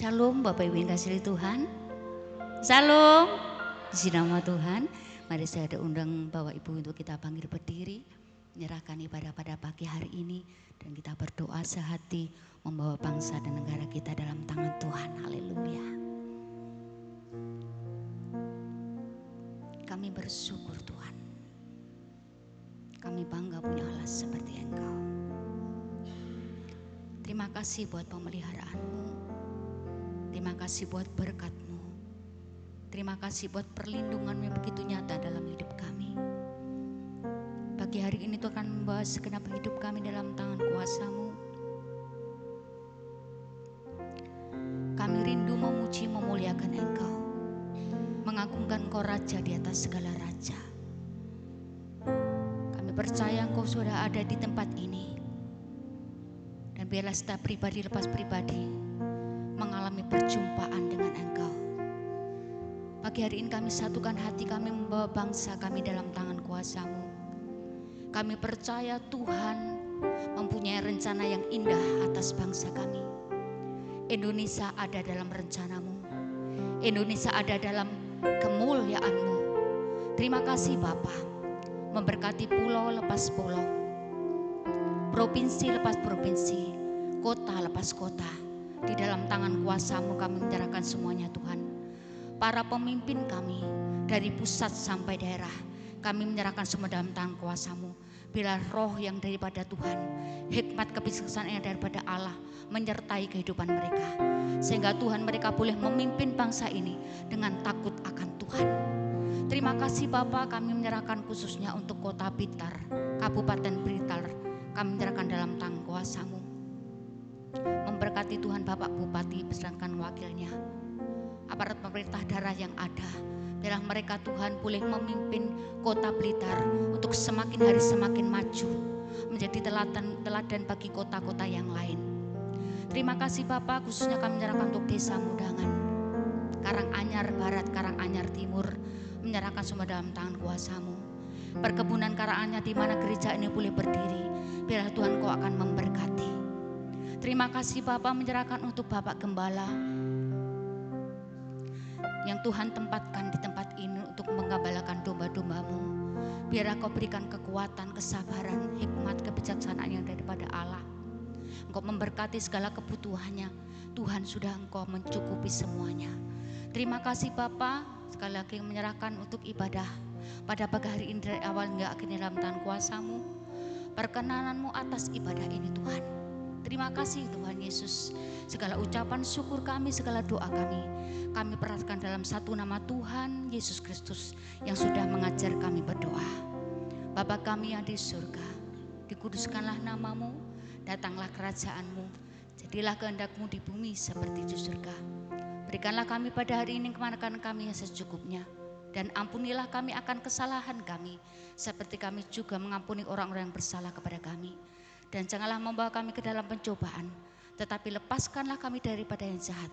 Shalom Bapak Ibu yang kasih Tuhan. Shalom. Di nama Tuhan. Mari saya ada undang Bapak Ibu untuk kita panggil berdiri. Menyerahkan ibadah pada pagi hari ini. Dan kita berdoa sehati membawa bangsa dan negara kita dalam tangan Tuhan. Haleluya. Kami bersyukur Tuhan. Kami bangga punya Allah seperti Engkau. Terima kasih buat pemeliharaanmu. Terima kasih buat berkat-Mu. Terima kasih buat perlindungan-Mu yang begitu nyata dalam hidup kami. Pagi hari ini Tuhan membawa segenap hidup kami dalam tangan kuasa-Mu. Kami rindu memuji memuliakan Engkau. Mengagungkan Engkau Raja di atas segala raja. Kami percaya Engkau sudah ada di tempat ini. Dan biarlah setiap pribadi lepas pribadi mengalami perjumpaan dengan Engkau. Pagi hari ini kami satukan hati kami membawa bangsa kami dalam tangan kuasa-Mu. Kami percaya Tuhan mempunyai rencana yang indah atas bangsa kami. Indonesia ada dalam rencana-Mu. Indonesia ada dalam kemuliaan-Mu. Terima kasih Bapa. Memberkati pulau lepas pulau. Provinsi lepas provinsi. Kota lepas kota. Di dalam tangan kuasa-Mu kami menyerahkan semuanya Tuhan. Para pemimpin kami dari pusat sampai daerah kami menyerahkan semua dalam tangan kuasa-Mu. Bila roh yang daripada Tuhan, hikmat kebijaksanaan yang daripada Allah menyertai kehidupan mereka. Sehingga Tuhan mereka boleh memimpin bangsa ini dengan takut akan Tuhan. Terima kasih Bapa, kami menyerahkan khususnya untuk kota Blitar, Kabupaten Blitar. Kami menyerahkan dalam tangan kuasa-Mu. Memberkati Tuhan Bapak Bupati beserta wakilnya, aparat pemerintah daerah yang ada. Biarlah mereka Tuhan boleh memimpin kota Blitar untuk semakin hari semakin maju, menjadi teladan bagi kota-kota yang lain. Terima kasih Bapak, khususnya kami menyerahkan untuk desa Mudangan, Karanganyar Barat, Karanganyar Timur, menyerahkan semua dalam tangan kuasa-Mu. Perkebunan Karanganyar di mana gereja ini boleh berdiri, biarlah Tuhan Kau akan memberkati. Terima kasih Bapak, menyerahkan untuk Bapak Gembala yang Tuhan tempatkan di tempat ini untuk menggembalakan domba-domba-Mu. Biar Kau berikan kekuatan, kesabaran, hikmat, kebijaksanaan yang daripada Allah. Engkau memberkati segala kebutuhannya. Tuhan sudah Engkau mencukupi semuanya. Terima kasih Bapak, sekali lagi menyerahkan untuk ibadah pada pagi hari ini dari awal hingga akhirnya dalam tangan kuasa-Mu. Perkenanan-Mu atas ibadah ini Tuhan. Terima kasih Tuhan Yesus. Segala ucapan syukur kami, segala doa kami perhatikan dalam satu nama Tuhan Yesus Kristus yang sudah mengajar kami berdoa. Bapa kami yang di surga, dikuduskanlah nama-Mu, datanglah kerajaan-Mu, jadilah kehendak-Mu di bumi seperti di surga. Berikanlah kami pada hari ini kemakan kami yang secukupnya, dan ampunilah kami akan kesalahan kami, seperti kami juga mengampuni orang-orang yang bersalah kepada kami. Dan janganlah membawa kami ke dalam pencobaan, tetapi lepaskanlah kami daripada yang jahat.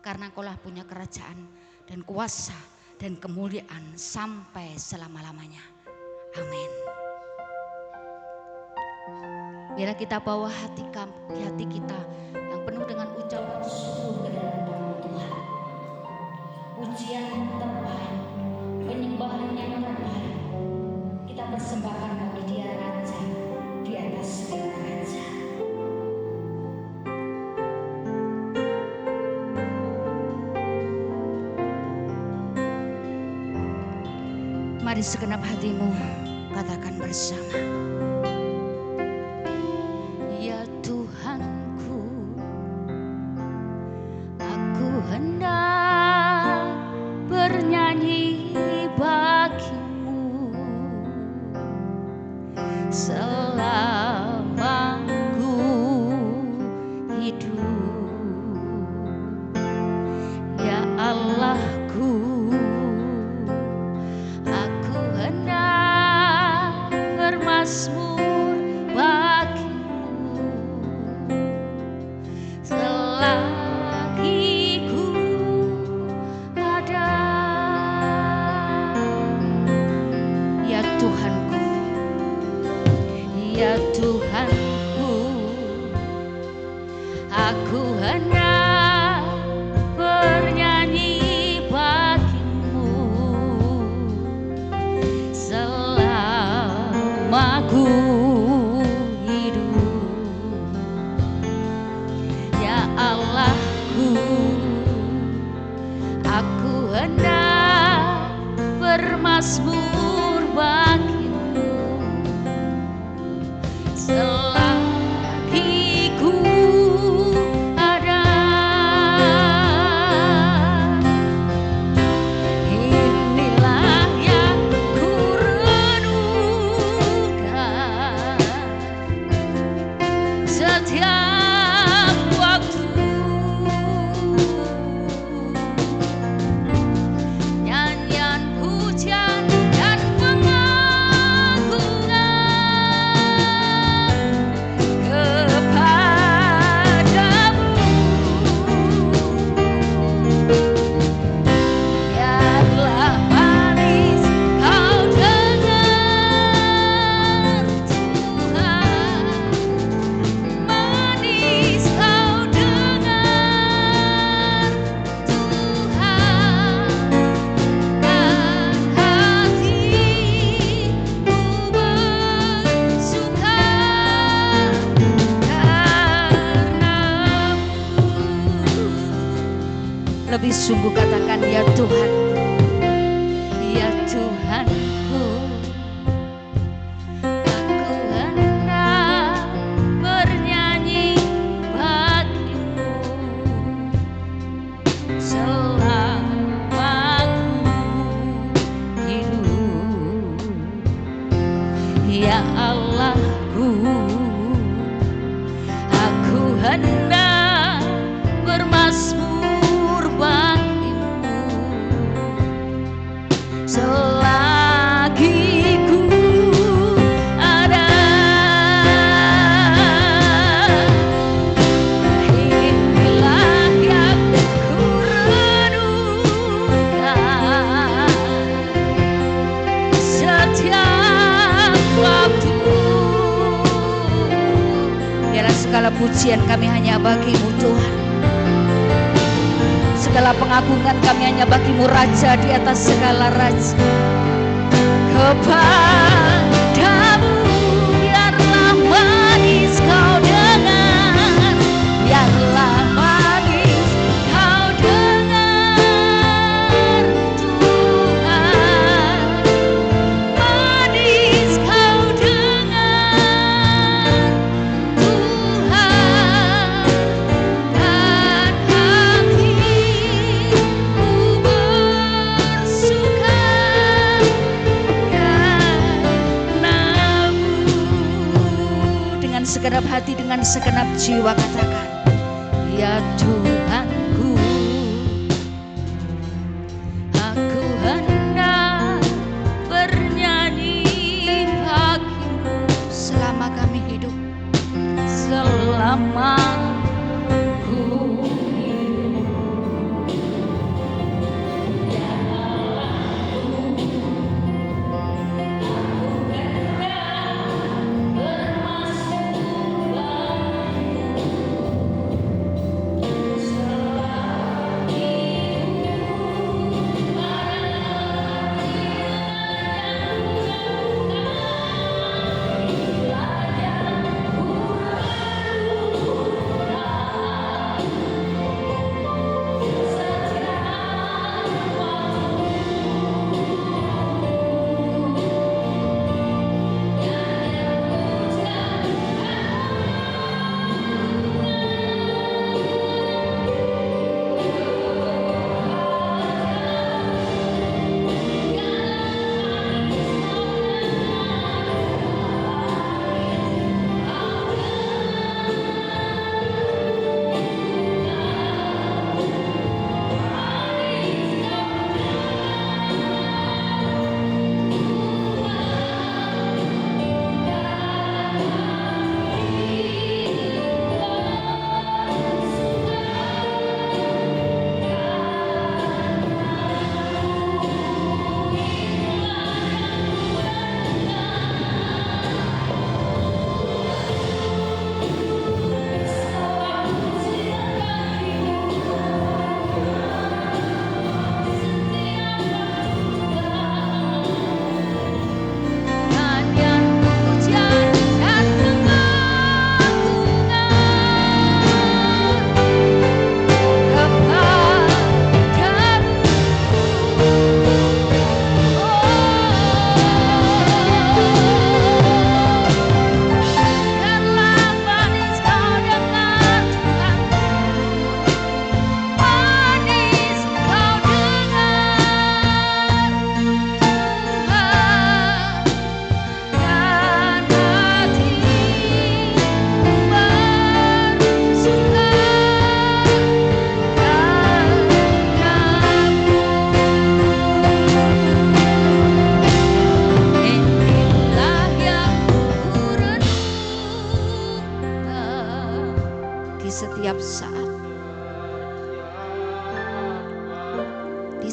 Karena Engkau-lah punya kerajaan dan kuasa dan kemuliaan sampai selama-lamanya. Amin. Biarlah kita bawa hati kita yang penuh dengan ucapan syukur ke dalam tangan Tuhan. Pujian yang terbaik, penyembahan yang terbaik, kita persembahkan bagi Dia Raja di atas segala raja. Mari segenap hatimu katakan bersama. Ya Tuhanku, aku hendak bernyanyi bagimu selama ku hidup. Ya Allahku, aku hendak bermazmur bagimu selagi ku ada. Ya Tuhanku, ya Tuhanku, aku hendak bermasmur bagimu selagi ku ada. Inilah yang ku renungkan setiap waktu. Nyanyian pujian dan pengagungan kepadamu. Biarlah manis kau dengar Tuhan, manis kau dengar Tuhan, kan hatiku bersuka karenamu. Lebih sungguh katakan, ya Tuhan, ya Tuhanku, aku hendak bernyanyi bagimu selama ku hidup. Ya Allahku, aku hendak bermasmur bagimu selagi ku ada. Inilah yang ku renungkan setiap waktu. Biarlah segala pujian kami hanya bagimu Tuhan, segala pengagungan kami hanya bagimu Raja di atas segala raja. Kepadamu biarlah manis kau dengar, biarlah manis kau dengar Tuhan, manis kau dengar Tuhan, kan hatiku bersuka karenamu. Dengan segenap hati, dengan segenap jiwa katakan, ya Tuhanku, aku hendak bernyanyi bagimu selama kami hidup, selama ku hidup. Ya Allahku, aku hendak bermasmur bagimu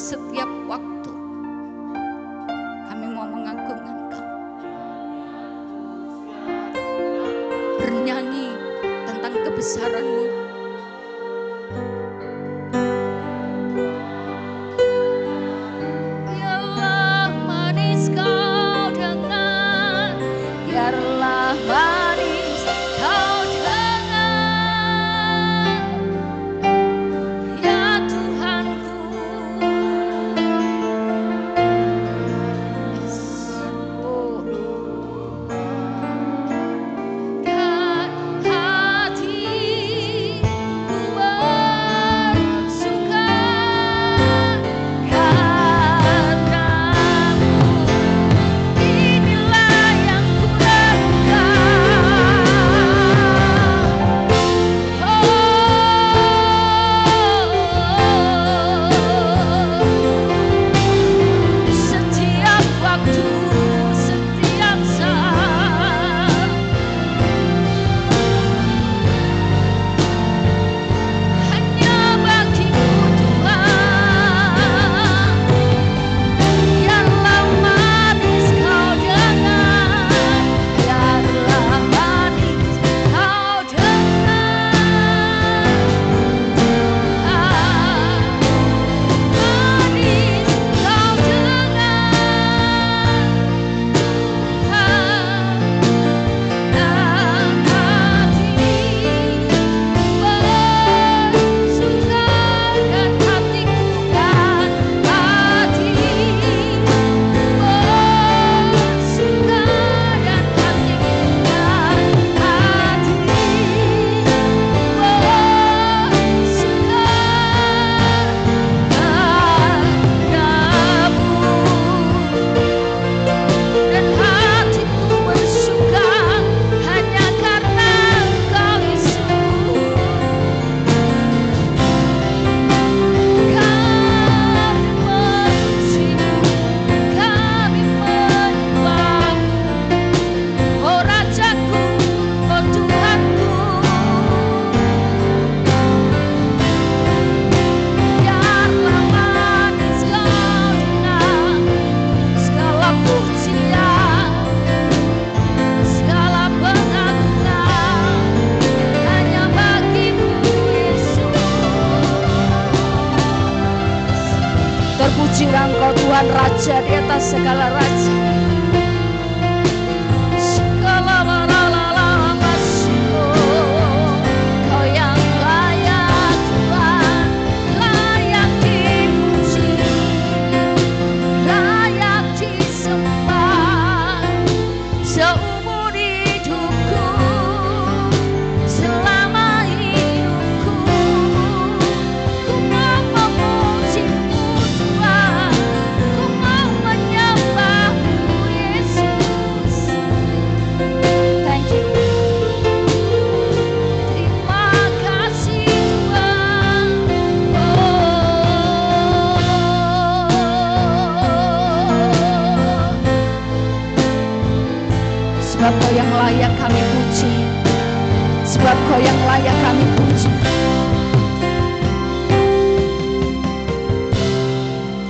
setiap waktu kami mau mengagungkan Engkau, bernyanyi tentang kebesaran-Mu. Biarlah manis Kau dengar, biarlah manis Kau dengar, ya Tuhanku. Kan hatiku bersuka karena-Mu. Inilah yang kulakukan. Setiap waktu, setiap saat, hanya bagi-Mu Tuhan. Biarlah manis Kau dengar, biarlah manis Kau dengar, manis Kau dengar, dan hatiku bersuka, dan hatiku kan hatiku bersuka, dan hatiku kan hatiku bersuka padamu. Dan hatiku bersuka hanya karena Engkau Yesus. Kami memuji-Mu, kami menyembah-Mu, oh Rajaku, oh Tuhanku. Biarlah manis Kau dengar, segala pujian, segala pengagungan hanya bagi-Mu Yesus. Terpujilah Engkau Tuhan Raja di atas segala raja. Segala maralala-masyo, Kau yang layak Tuhan, layak dipuji, layak disembah. Seumur hidupku, selama hidupku, ku mau memuji-Mu Tuhan, ku mau menyembah-Mu Yesus. Thank you. Terima kasih Tuhan. Sebab Kau yang layak kami puji, sebab Kau yang layak kami puji.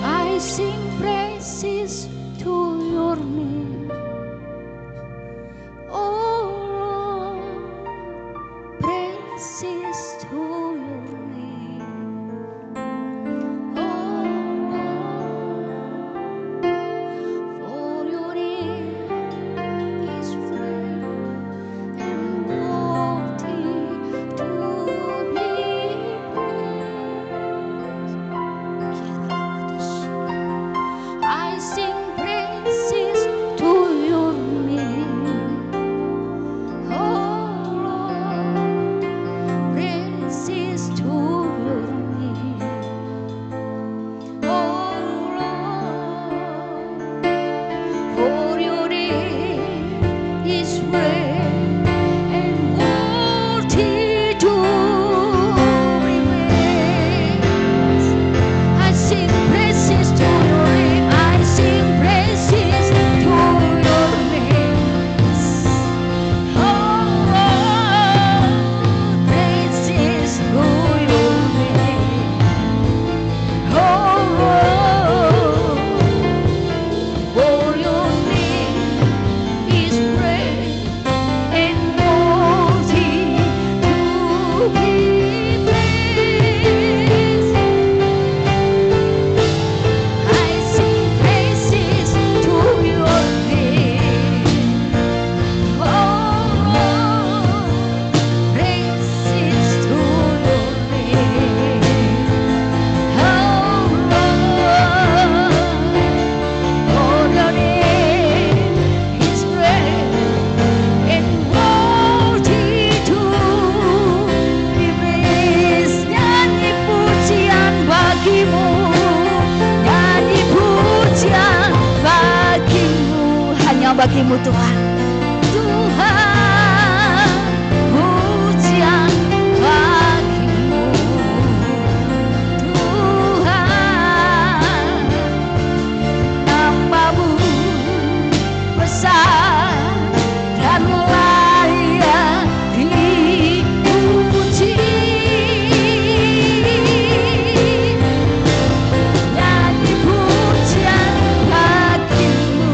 I sing praises to Your name, oh Lord, praises to Your name, oh Lord, for Your name is great and worthy to bagimu Tuhan. Tuhan, pujian bagimu. Tuhan, namamu besar dan layak dipuji. Nyanyi pujian bagimu.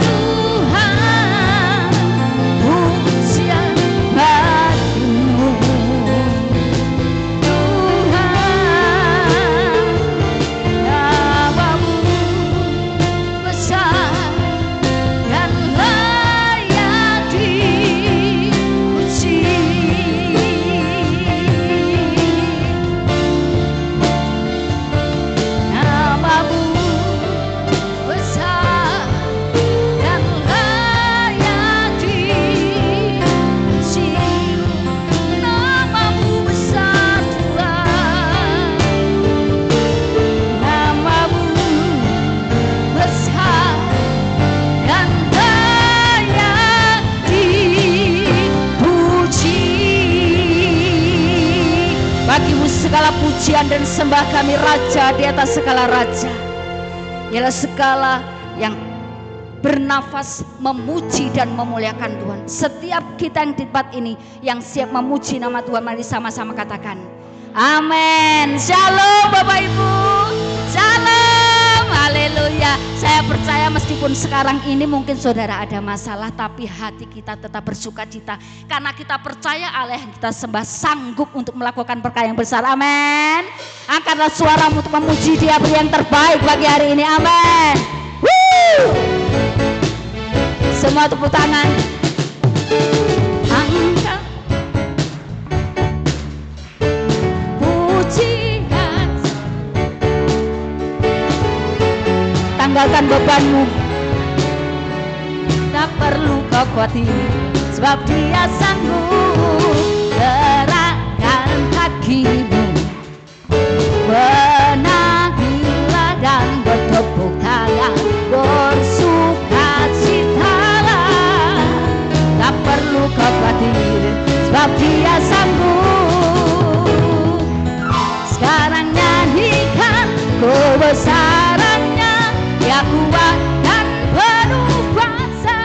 Tuhan, pujian bagimu. Tuhan, namamu besar dan layak dipuji. Namamu besar dan layak dipuji. Namamu besar Tuhan. Namamu besar dan layak dipuji. Bagimu segala pujian dan sembah kami, Raja di atas segala raja. Ialah segala yang bernafas memuji dan memuliakan Tuhan. Setiap kita yang di tempat ini yang siap memuji nama Tuhan, mari sama-sama katakan amin. Shalom Bapak Ibu. Shalom. Haleluya. Saya percaya meskipun sekarang ini mungkin saudara ada masalah, tapi hati kita tetap bersuka cita karena kita percaya Allah yang kita sembah sanggup untuk melakukan perkara yang besar. Amin. Angkatlah suaramu untuk memuji Dia, beri yang terbaik bagi hari ini. Amin. Semua tepuk tangan. Angkat pujian, tanggalkan bebanmu. Tak perlu kau khawatir, sebab Dia sanggup. Gerakkan kakimu, menanggilah dan bertepuk tangan, bersukacitalah. Tak perlu kau khawatir, sebab Dia sanggup. Sekarang nyanyikan kebesarannya, Dia kuat dan penuh kuasa.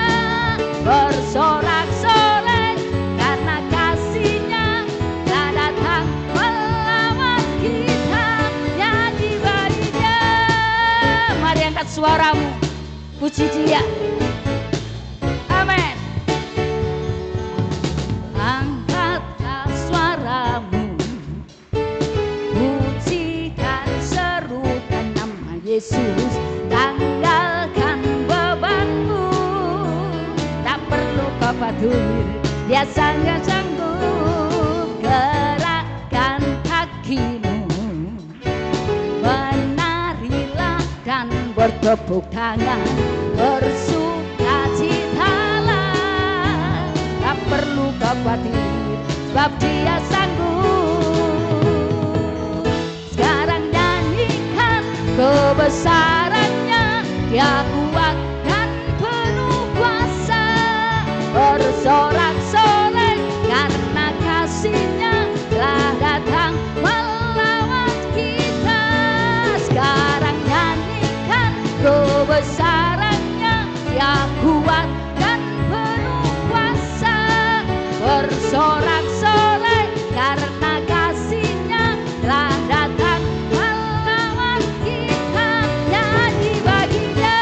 Bersorak-sorai karena kasih-Nya telah datang melawan kita. Nyanyi bagi Dia. Mari angkat suaramu, puji Dia. Amin. Angkatlah suaramu, pujikan, serukan nama Yesus. Tanggalkan bebanmu, tak perlu kau khawatir, Dia sanggup. Gerakkan kakimu, menarilah dan bertepuk tangan, bersukacitalah. Tak perlu kau khawatir, sebab Dia sanggup. Sekarang nyanyikan kebesarannya, Dia kuat dan penuh kuasa. Bersorak-sorai karena kasih-Nya telah datang melawan kita. Sekarang nyanyikan kebesarannya, Dia kuat dan penuh kuasa. Bersorak-sorai karena kasih-Nya telah datang melawan kita. Nyanyi bagi Dia,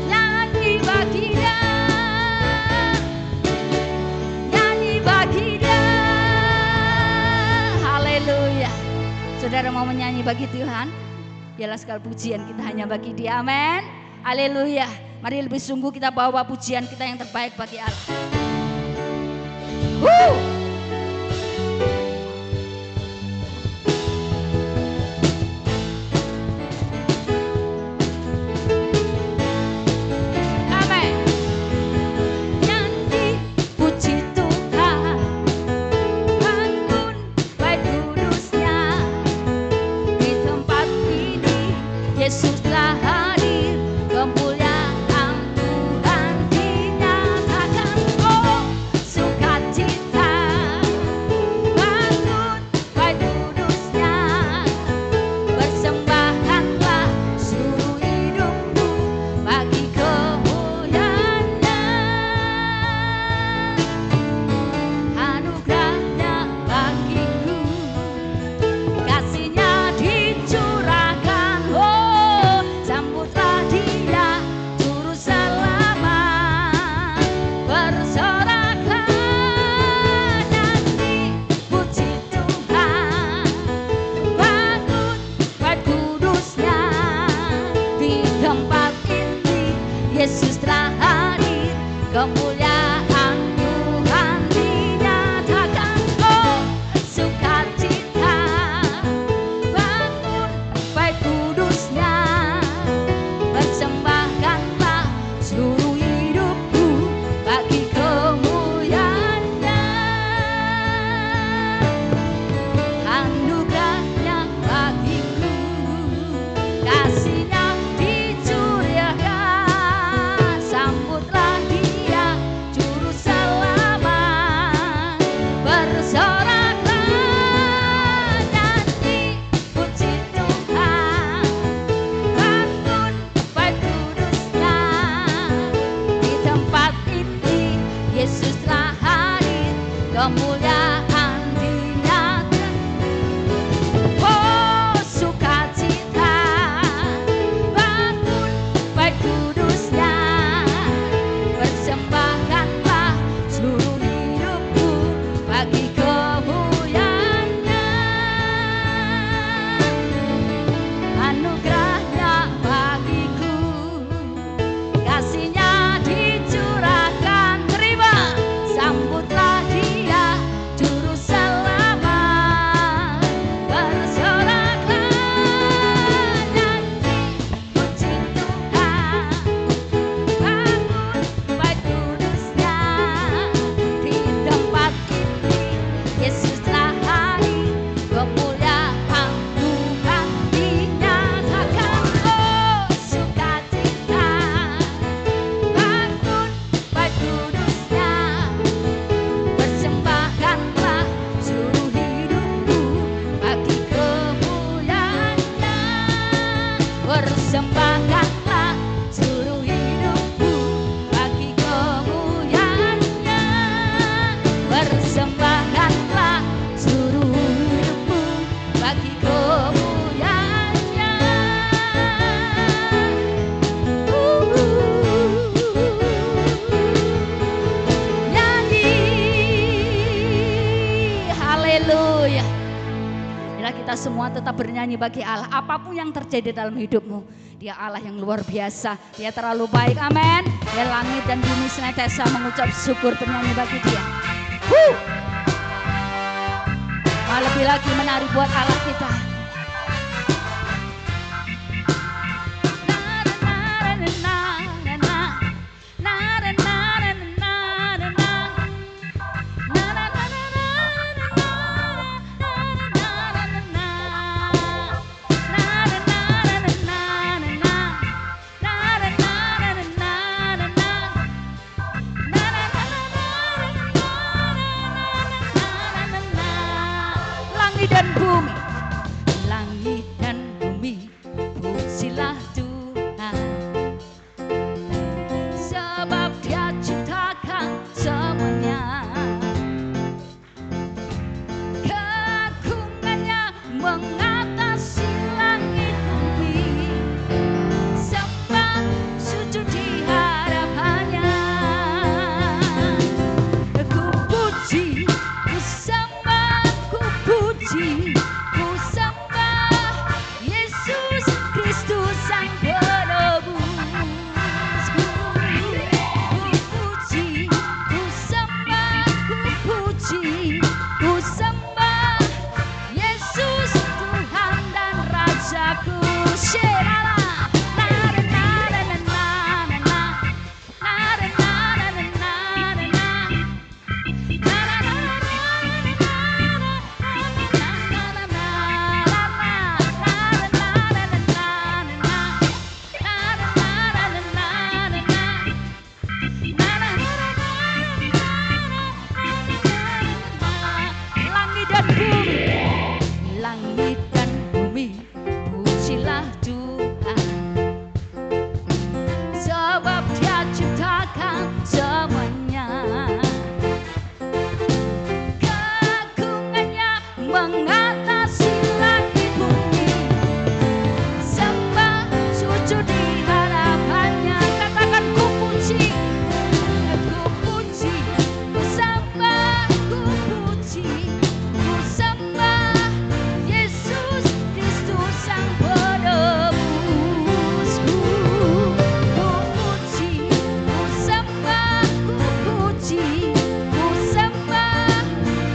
nyanyi bagi Dia, nyanyi bagi Dia. Haleluya. Saudara mau menyanyi bagi Tuhan? Ialah segala pujian kita hanya bagi Dia. Amin. Haleluya. Mari lebih sungguh kita bawa pujian kita yang terbaik bagi Allah. Amin. Nyanyi puji Tuhan, bangun baik kudusnya. Di tempat ini Yesus telah hadir. Haleluya. Bila kita semua tetap bernyanyi bagi Allah, apapun yang terjadi dalam hidupmu, Dia Allah yang luar biasa, Dia terlalu baik. Amin. Ya, langit dan bumi senantiasa mengucap syukur bernyanyi bagi Dia. Lebih lagi menari buat Allah kita. Langit dan bumi, pujilah Tuhan, sebab Dia ciptakan semuanya. Keagungannya mengatasi langit bumi, sembah sujud di hadapannya. Ku puji, ku sembah, ku puji, ku sembah Yesus Kristus Sang Penebus. Ku puji, ku sembah, ku puji, ku sembah Yesus Tuhan dan Rajaku. Sherala, na na na na na na na, na na na na na na na. Langit dan bumi, pujilah Tuhan, sebab Dia ciptakan semuanya. Keagungannya mengatasi langit bumi, sembah sujud di hadapannya. Katakan ku puji, ku sembah, ku puji, ku sembah Yesus Kristus Sang Penebus. Ku puji, ku sembah, ku puji, ku sembah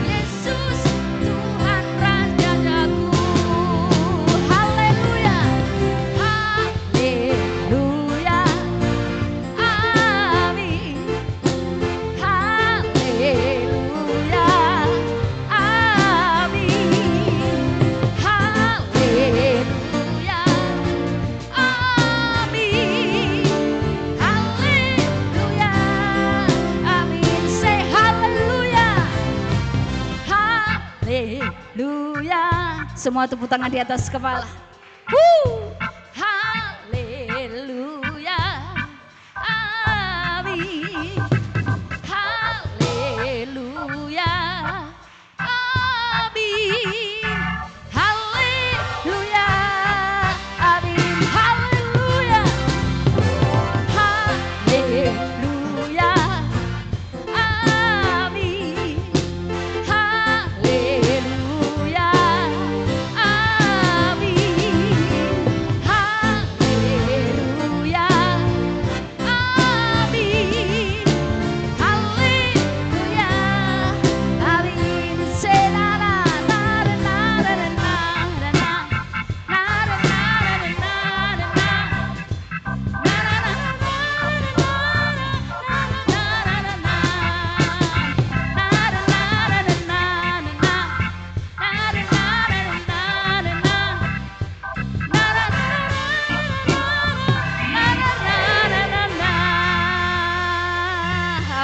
Yesus Tuhan Rajaku. Haleluya, haleluya, amin. Haleluya, amin. Haleluya, amin. Haleluya, amin. Say haleluya, haleluya. Semua tepuk tangan di atas kepala. Haleluya, amin. Haleluya, amin. Haleluya, amin. Haleluya, haleluya, amin. Haleluya, amin. Haleluya, amin. Haleluya, amin. Say na na na na na na na na na na na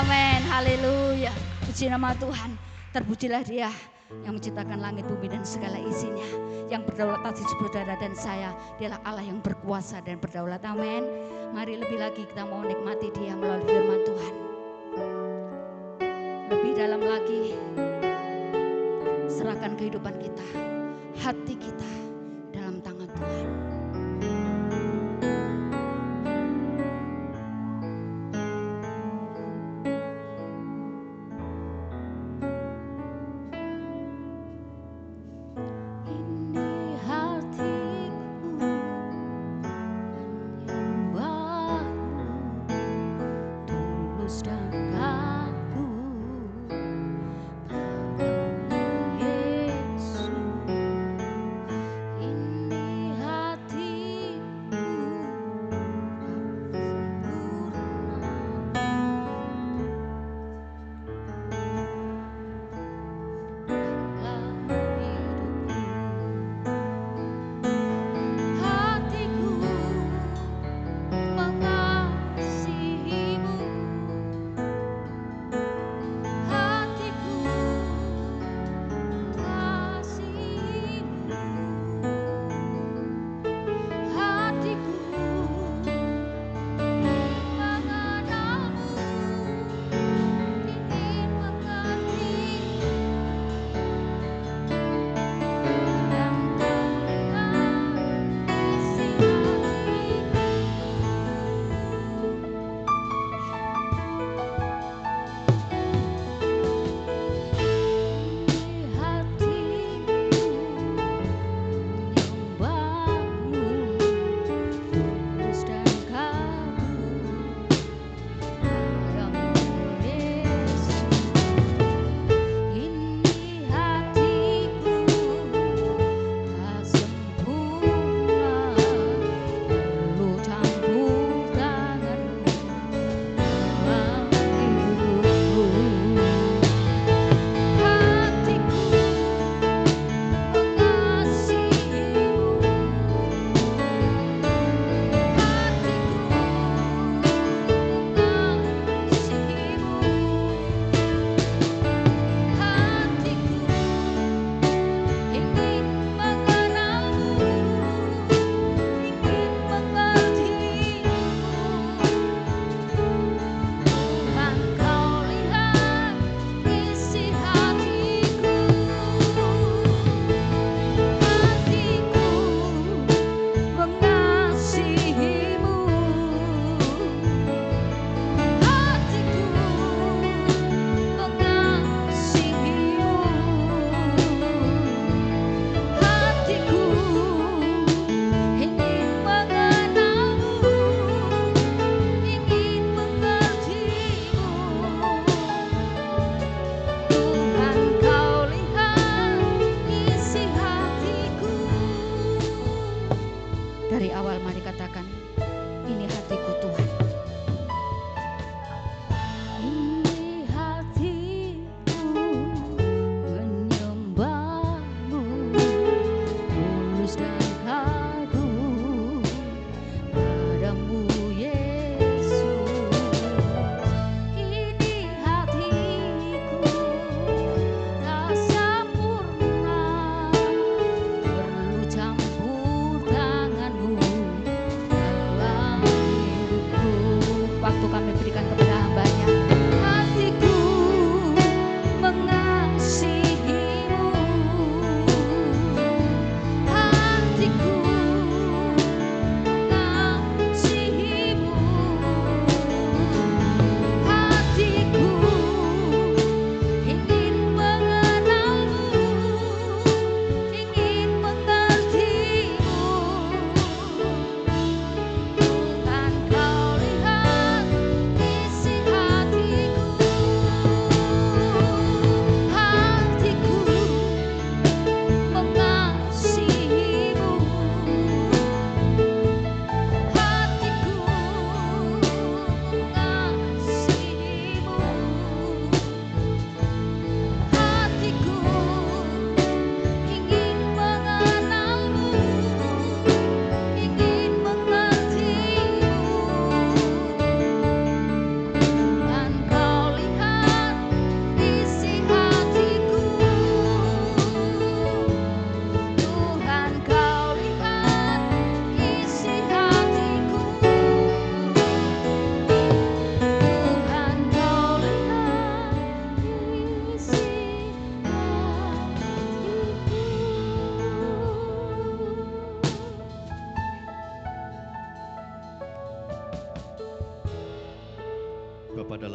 Amin, haleluya. Puji nama Tuhan. Terpujilah Dia yang menciptakan langit bumi dan segala isinya, yang berdaulat atas saudara dan saya. Dialah Allah yang berkuasa dan berdaulat. Amin. Mari lebih lagi kita mau nikmati Dia melalui firman Tuhan. Lebih dalam lagi, serahkan kehidupan kita, hati kita dalam tangan Tuhan.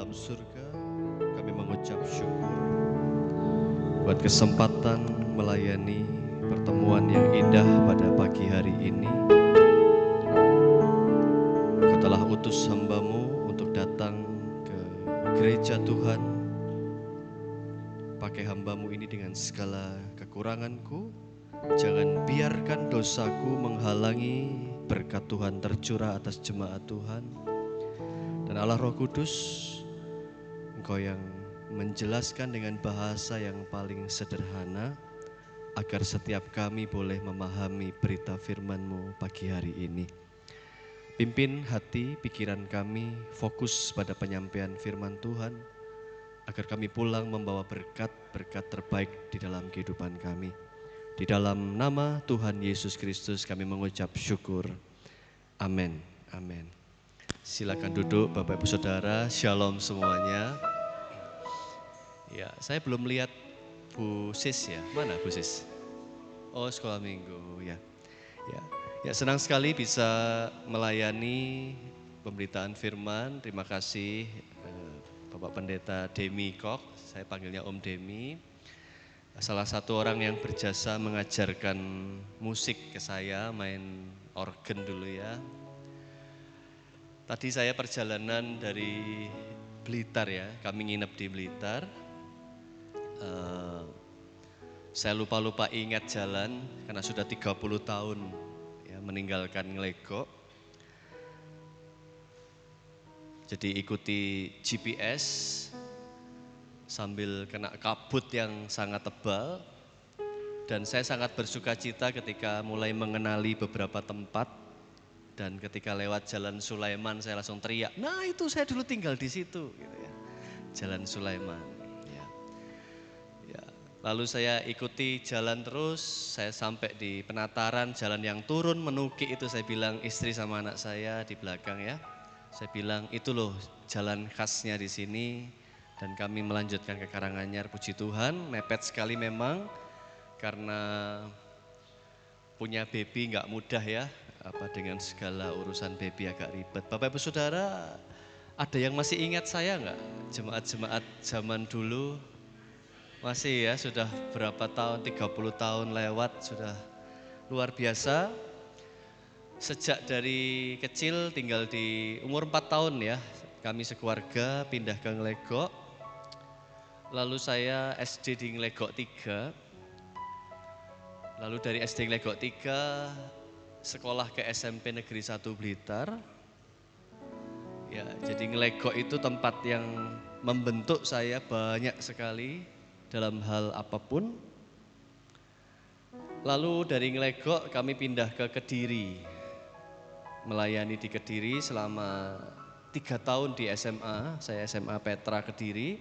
dalam surga, kami mengucap syukur buat kesempatan melayani pertemuan yang indah pada pagi hari ini. Kau telah utus hamba-Mu untuk datang ke gereja Tuhan. Pakai hamba-Mu ini dengan segala kekuranganku. Jangan biarkan dosaku menghalangi berkat Tuhan tercurah atas jemaat Tuhan. Dan Allah Roh Kudus, Engkau yang menjelaskan dengan bahasa yang paling sederhana, agar setiap kami boleh memahami berita firman-Mu pagi hari ini. Pimpin hati, pikiran kami, fokus pada penyampaian firman Tuhan, agar kami pulang membawa berkat-berkat terbaik di dalam kehidupan kami. Di dalam nama Tuhan Yesus Kristus kami mengucap syukur. Amin. Amin. Silakan duduk Bapak Ibu Saudara, shalom semuanya. Ya, saya belum lihat Bu Sis ya. Mana Bu Sis? Oh, sekolah minggu ya. Ya, senang sekali bisa melayani pemberitaan firman. Terima kasih Bapak Pendeta Demi Kok. Saya panggilnya Om Demi. Salah satu orang yang berjasa mengajarkan musik ke saya, main organ dulu ya. Tadi saya perjalanan dari Blitar ya, kami nginep di Blitar. Saya lupa-lupa ingat jalan karena sudah 30 tahun ya, meninggalkan Nglego. Jadi ikuti GPS sambil kena kabut yang sangat tebal. Dan saya sangat bersuka cita ketika mulai mengenali beberapa tempat. Dan ketika lewat Jalan Sulaiman saya langsung teriak, nah itu saya dulu tinggal di situ. Gitu ya. Jalan Sulaiman. Ya. Lalu saya ikuti jalan terus, saya sampai di penataran jalan yang turun menukik itu, saya bilang istri sama anak saya di belakang ya. Saya bilang itu loh jalan khasnya di sini. Dan kami melanjutkan ke Karanganyar, puji Tuhan, mepet sekali memang. Karena punya baby nggak mudah ya. Dengan segala urusan baby agak ribet. Bapak Ibu Saudara, ada yang masih ingat saya enggak? Jemaat-jemaat zaman dulu masih ya, sudah berapa tahun, 30 tahun lewat, sudah luar biasa. Sejak dari kecil tinggal di umur 4 tahun ya, kami sekeluarga pindah ke Nglego. Lalu saya SD di Nglego 3. Lalu dari SD Nglego 3 sekolah ke SMP Negeri 1 Blitar. Ya, jadi Nglego itu tempat yang membentuk saya banyak sekali dalam hal apapun. Lalu dari Nglego kami pindah ke Kediri. Melayani di Kediri selama 3 tahun di SMA, saya SMA Petra Kediri.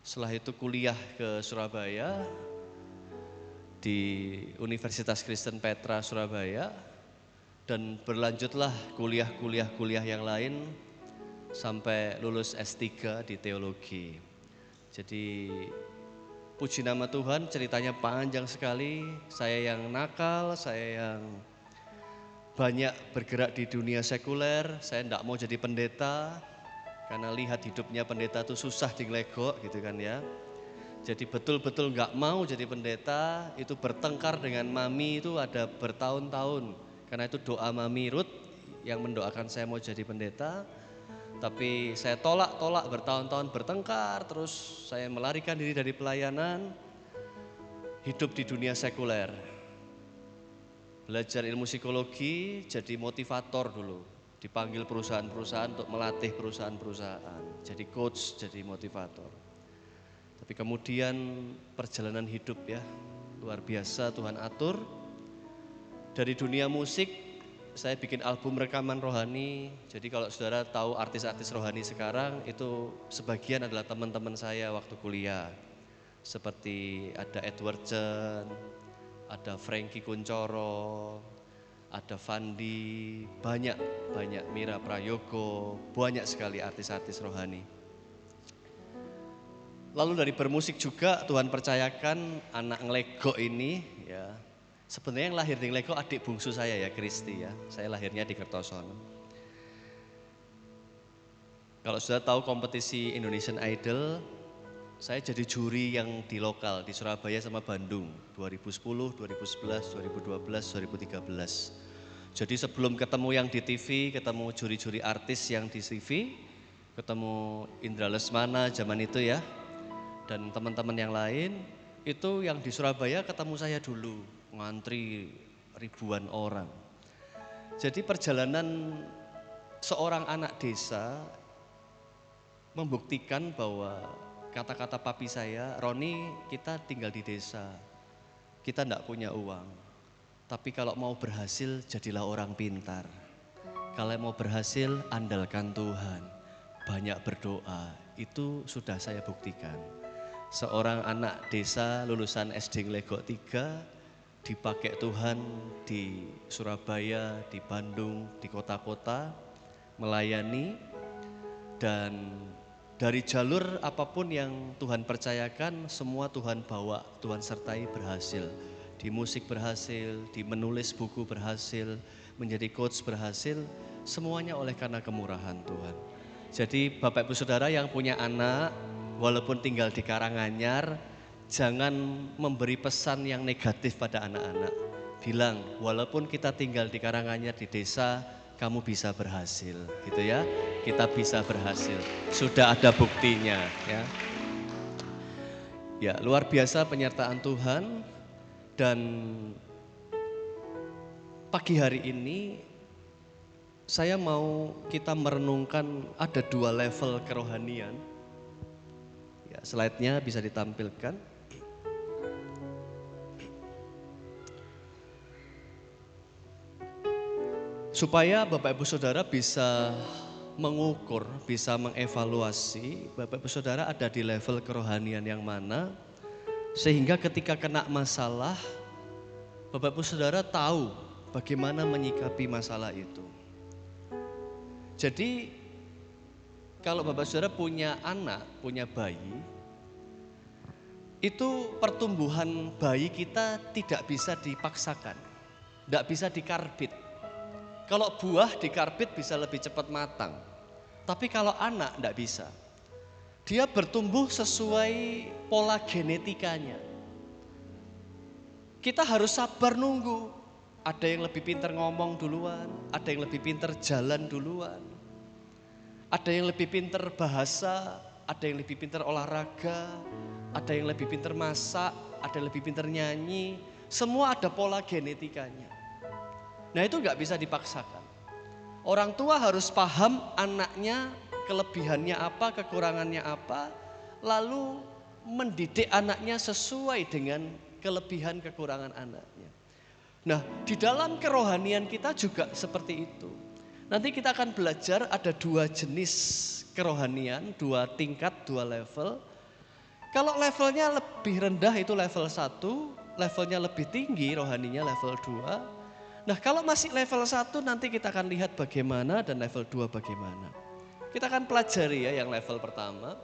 Setelah itu kuliah ke Surabaya, di Universitas Kristen Petra Surabaya, dan berlanjutlah kuliah yang lain sampai lulus S3 di teologi. Jadi puji nama Tuhan, ceritanya panjang sekali. Saya yang nakal, saya yang banyak bergerak di dunia sekuler. Saya enggak mau jadi pendeta karena lihat hidupnya pendeta itu susah di Nglego gitu kan ya. Jadi betul-betul nggak mau jadi pendeta, itu bertengkar dengan mami itu ada bertahun-tahun. Karena itu doa mami Ruth yang mendoakan saya mau jadi pendeta. Tapi saya tolak bertahun-tahun bertengkar, terus saya melarikan diri dari pelayanan, hidup di dunia sekuler. Belajar ilmu psikologi, jadi motivator dulu. Dipanggil perusahaan-perusahaan untuk melatih perusahaan-perusahaan. Jadi coach, jadi motivator. Tapi kemudian perjalanan hidup ya, luar biasa Tuhan atur. Dari dunia musik, saya bikin album rekaman rohani. Jadi kalau saudara tahu artis-artis rohani sekarang, itu sebagian adalah teman-teman saya waktu kuliah. Seperti ada Edward Chen, ada Frankie Kuncoro, ada Fandi, banyak Mira Prayogo, banyak sekali artis-artis rohani. Lalu dari bermusik juga Tuhan percayakan anak Nglego ini ya. Sebenarnya yang lahir di Nglego adik bungsu saya ya, Kristi ya. Saya lahirnya di Kertosono. Kalau sudah tahu kompetisi Indonesian Idol, saya jadi juri yang di lokal, di Surabaya sama Bandung, 2010, 2011, 2012, 2013. Jadi sebelum ketemu yang di TV, ketemu juri-juri artis yang di TV, ketemu Indra Lesmana zaman itu ya, dan teman-teman yang lain, itu yang di Surabaya ketemu saya dulu, ngantri ribuan orang. Jadi perjalanan seorang anak desa membuktikan bahwa kata-kata papi saya, Roni, kita tinggal di desa, kita enggak punya uang. Tapi kalau mau berhasil, jadilah orang pintar. Kalau mau berhasil, andalkan Tuhan, banyak berdoa. Itu sudah saya buktikan. Seorang anak desa lulusan SD Nglegok 3, dipakai Tuhan di Surabaya, di Bandung, di kota-kota, melayani, dan dari jalur apapun yang Tuhan percayakan, semua Tuhan bawa, Tuhan sertai berhasil. Di musik berhasil, di menulis buku berhasil, menjadi coach berhasil, semuanya oleh karena kemurahan Tuhan. Jadi Bapak Ibu Saudara yang punya anak, walaupun tinggal di Karanganyar, jangan memberi pesan yang negatif pada anak-anak. Bilang, walaupun kita tinggal di Karanganyar di desa, kamu bisa berhasil, gitu ya. Kita bisa berhasil. Sudah ada buktinya, ya. Ya, luar biasa penyertaan Tuhan. Dan pagi hari ini saya mau kita merenungkan ada 2 level kerohanian. Ya, slide-nya bisa ditampilkan. Supaya Bapak Ibu Saudara bisa mengukur, bisa mengevaluasi Bapak Ibu Saudara ada di level kerohanian yang mana, sehingga ketika kena masalah Bapak Ibu Saudara tahu bagaimana menyikapi masalah itu. Jadi kalau Bapak Saudara punya anak, punya bayi, itu pertumbuhan bayi kita tidak bisa dipaksakan, tidak bisa dikarbit. Kalau buah dikarbit bisa lebih cepat matang, tapi kalau anak tidak bisa. Dia bertumbuh sesuai pola genetikanya. Kita harus sabar nunggu. Ada yang lebih pintar ngomong duluan, ada yang lebih pintar jalan duluan, ada yang lebih pintar bahasa, ada yang lebih pintar olahraga, ada yang lebih pintar masak, ada yang lebih pintar nyanyi. Semua ada pola genetikanya. Nah itu nggak bisa dipaksakan. Orang tua harus paham anaknya kelebihannya apa, kekurangannya apa, lalu mendidik anaknya sesuai dengan kelebihan kekurangan anaknya. Nah, di dalam kerohanian kita juga seperti itu. Nanti kita akan belajar ada 2 jenis kerohanian, 2 tingkat, 2 level. Kalau levelnya lebih rendah itu level 1, levelnya lebih tinggi rohaninya level 2. Nah, kalau masih level 1 nanti kita akan lihat bagaimana dan level 2 bagaimana. Kita akan pelajari ya yang level pertama.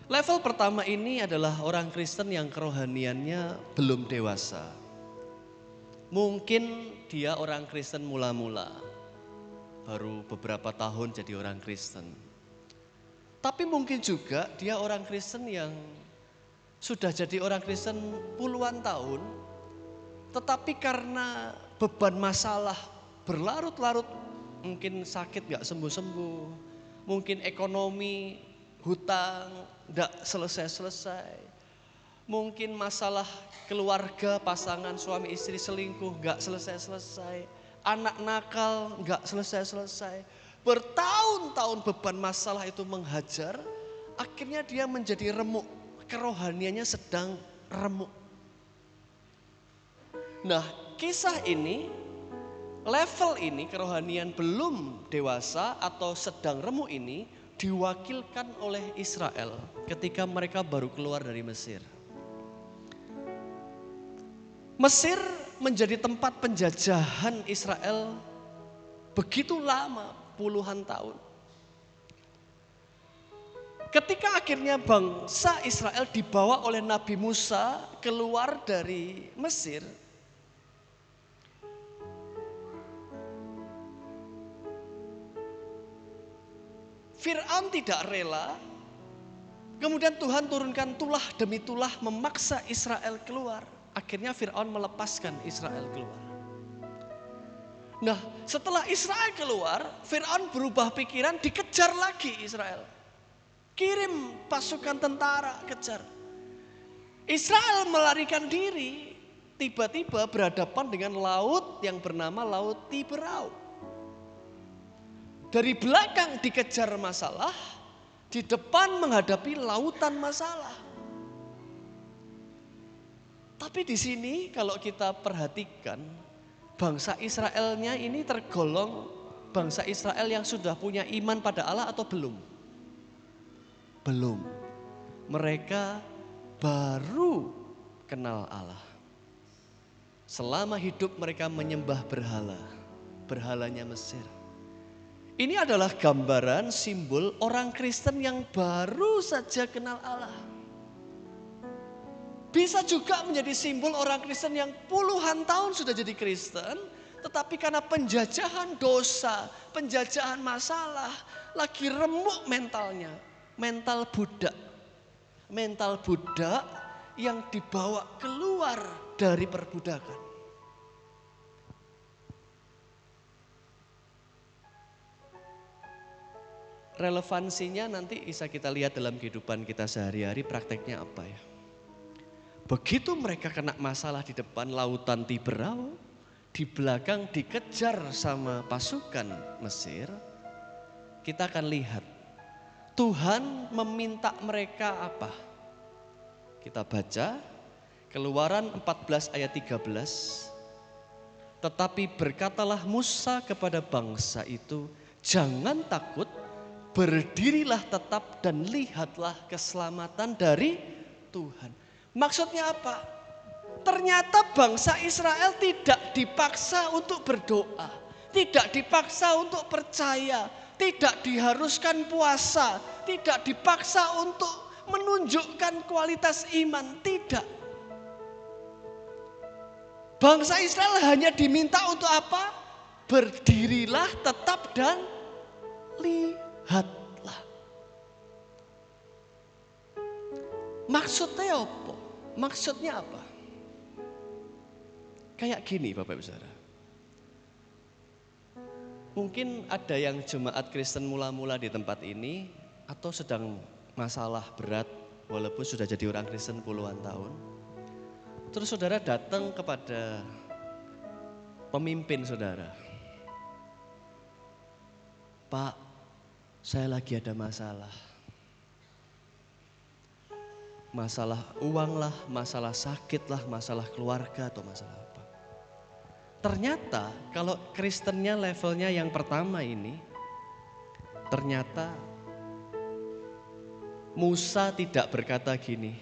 Level pertama ini adalah orang Kristen yang kerohaniannya belum dewasa. Mungkin dia orang Kristen mula-mula, baru beberapa tahun jadi orang Kristen. Tapi mungkin juga dia orang Kristen yang sudah jadi orang Kristen puluhan tahun, tetapi karena beban masalah berlarut-larut, mungkin sakit gak sembuh-sembuh, mungkin ekonomi, hutang gak selesai-selesai, mungkin masalah keluarga, pasangan suami istri selingkuh gak selesai-selesai, anak nakal gak selesai-selesai, bertahun-tahun beban masalah itu menghajar, akhirnya dia menjadi remuk, kerohaniannya sedang remuk. Nah, kisah ini, level ini kerohanian belum dewasa atau sedang remuk ini diwakilkan oleh Israel ketika mereka baru keluar dari Mesir. Mesir menjadi tempat penjajahan Israel begitu lama, puluhan tahun. Ketika akhirnya bangsa Israel dibawa oleh Nabi Musa keluar dari Mesir, Fir'aun tidak rela. Kemudian Tuhan turunkan tulah demi tulah memaksa Israel keluar. Akhirnya Fir'aun melepaskan Israel keluar. Nah, setelah Israel keluar, Fir'aun berubah pikiran, dikejar lagi Israel. Kirim pasukan tentara, kejar. Israel melarikan diri, tiba-tiba berhadapan dengan laut yang bernama Laut Tiberau. Dari belakang dikejar masalah, di depan menghadapi lautan masalah. Tapi di sini kalau kita perhatikan, bangsa Israelnya ini tergolong bangsa Israel yang sudah punya iman pada Allah atau belum? Belum. Mereka baru kenal Allah. Selama hidup mereka menyembah berhala, berhalanya Mesir. Ini adalah gambaran simbol orang Kristen yang baru saja kenal Allah. Bisa juga menjadi simbol orang Kristen yang puluhan tahun sudah jadi Kristen, tetapi karena penjajahan dosa, penjajahan masalah, lagi remuk mentalnya, mental budak. Mental budak yang dibawa keluar dari perbudakan. Relevansinya nanti bisa kita lihat dalam kehidupan kita sehari-hari, prakteknya apa ya. Begitu mereka kena masalah di depan lautan Tiberau, di belakang dikejar sama pasukan Mesir, kita akan lihat Tuhan meminta mereka apa? Kita baca Keluaran 14 ayat 13. Tetapi berkatalah Musa kepada bangsa itu, jangan takut, berdirilah tetap dan lihatlah keselamatan dari Tuhan. Maksudnya apa? Ternyata bangsa Israel tidak dipaksa untuk berdoa, tidak dipaksa untuk percaya, tidak diharuskan puasa, tidak dipaksa untuk menunjukkan kualitas iman, tidak. Bangsa Israel hanya diminta untuk apa? Berdirilah tetap dan lihatlah. Maksudnya apa? Maksudnya apa? Kayak gini Bapak Ibu Saudara. Mungkin ada yang jemaat Kristen mula-mula di tempat ini atau sedang masalah berat walaupun sudah jadi orang Kristen puluhan tahun. Terus saudara datang kepada pemimpin saudara. Pak, saya lagi ada masalah. Masalah uang lah, masalah sakit lah, masalah keluarga atau masalah apa. Ternyata kalau Kristennya levelnya yang pertama ini, ternyata Musa tidak berkata gini,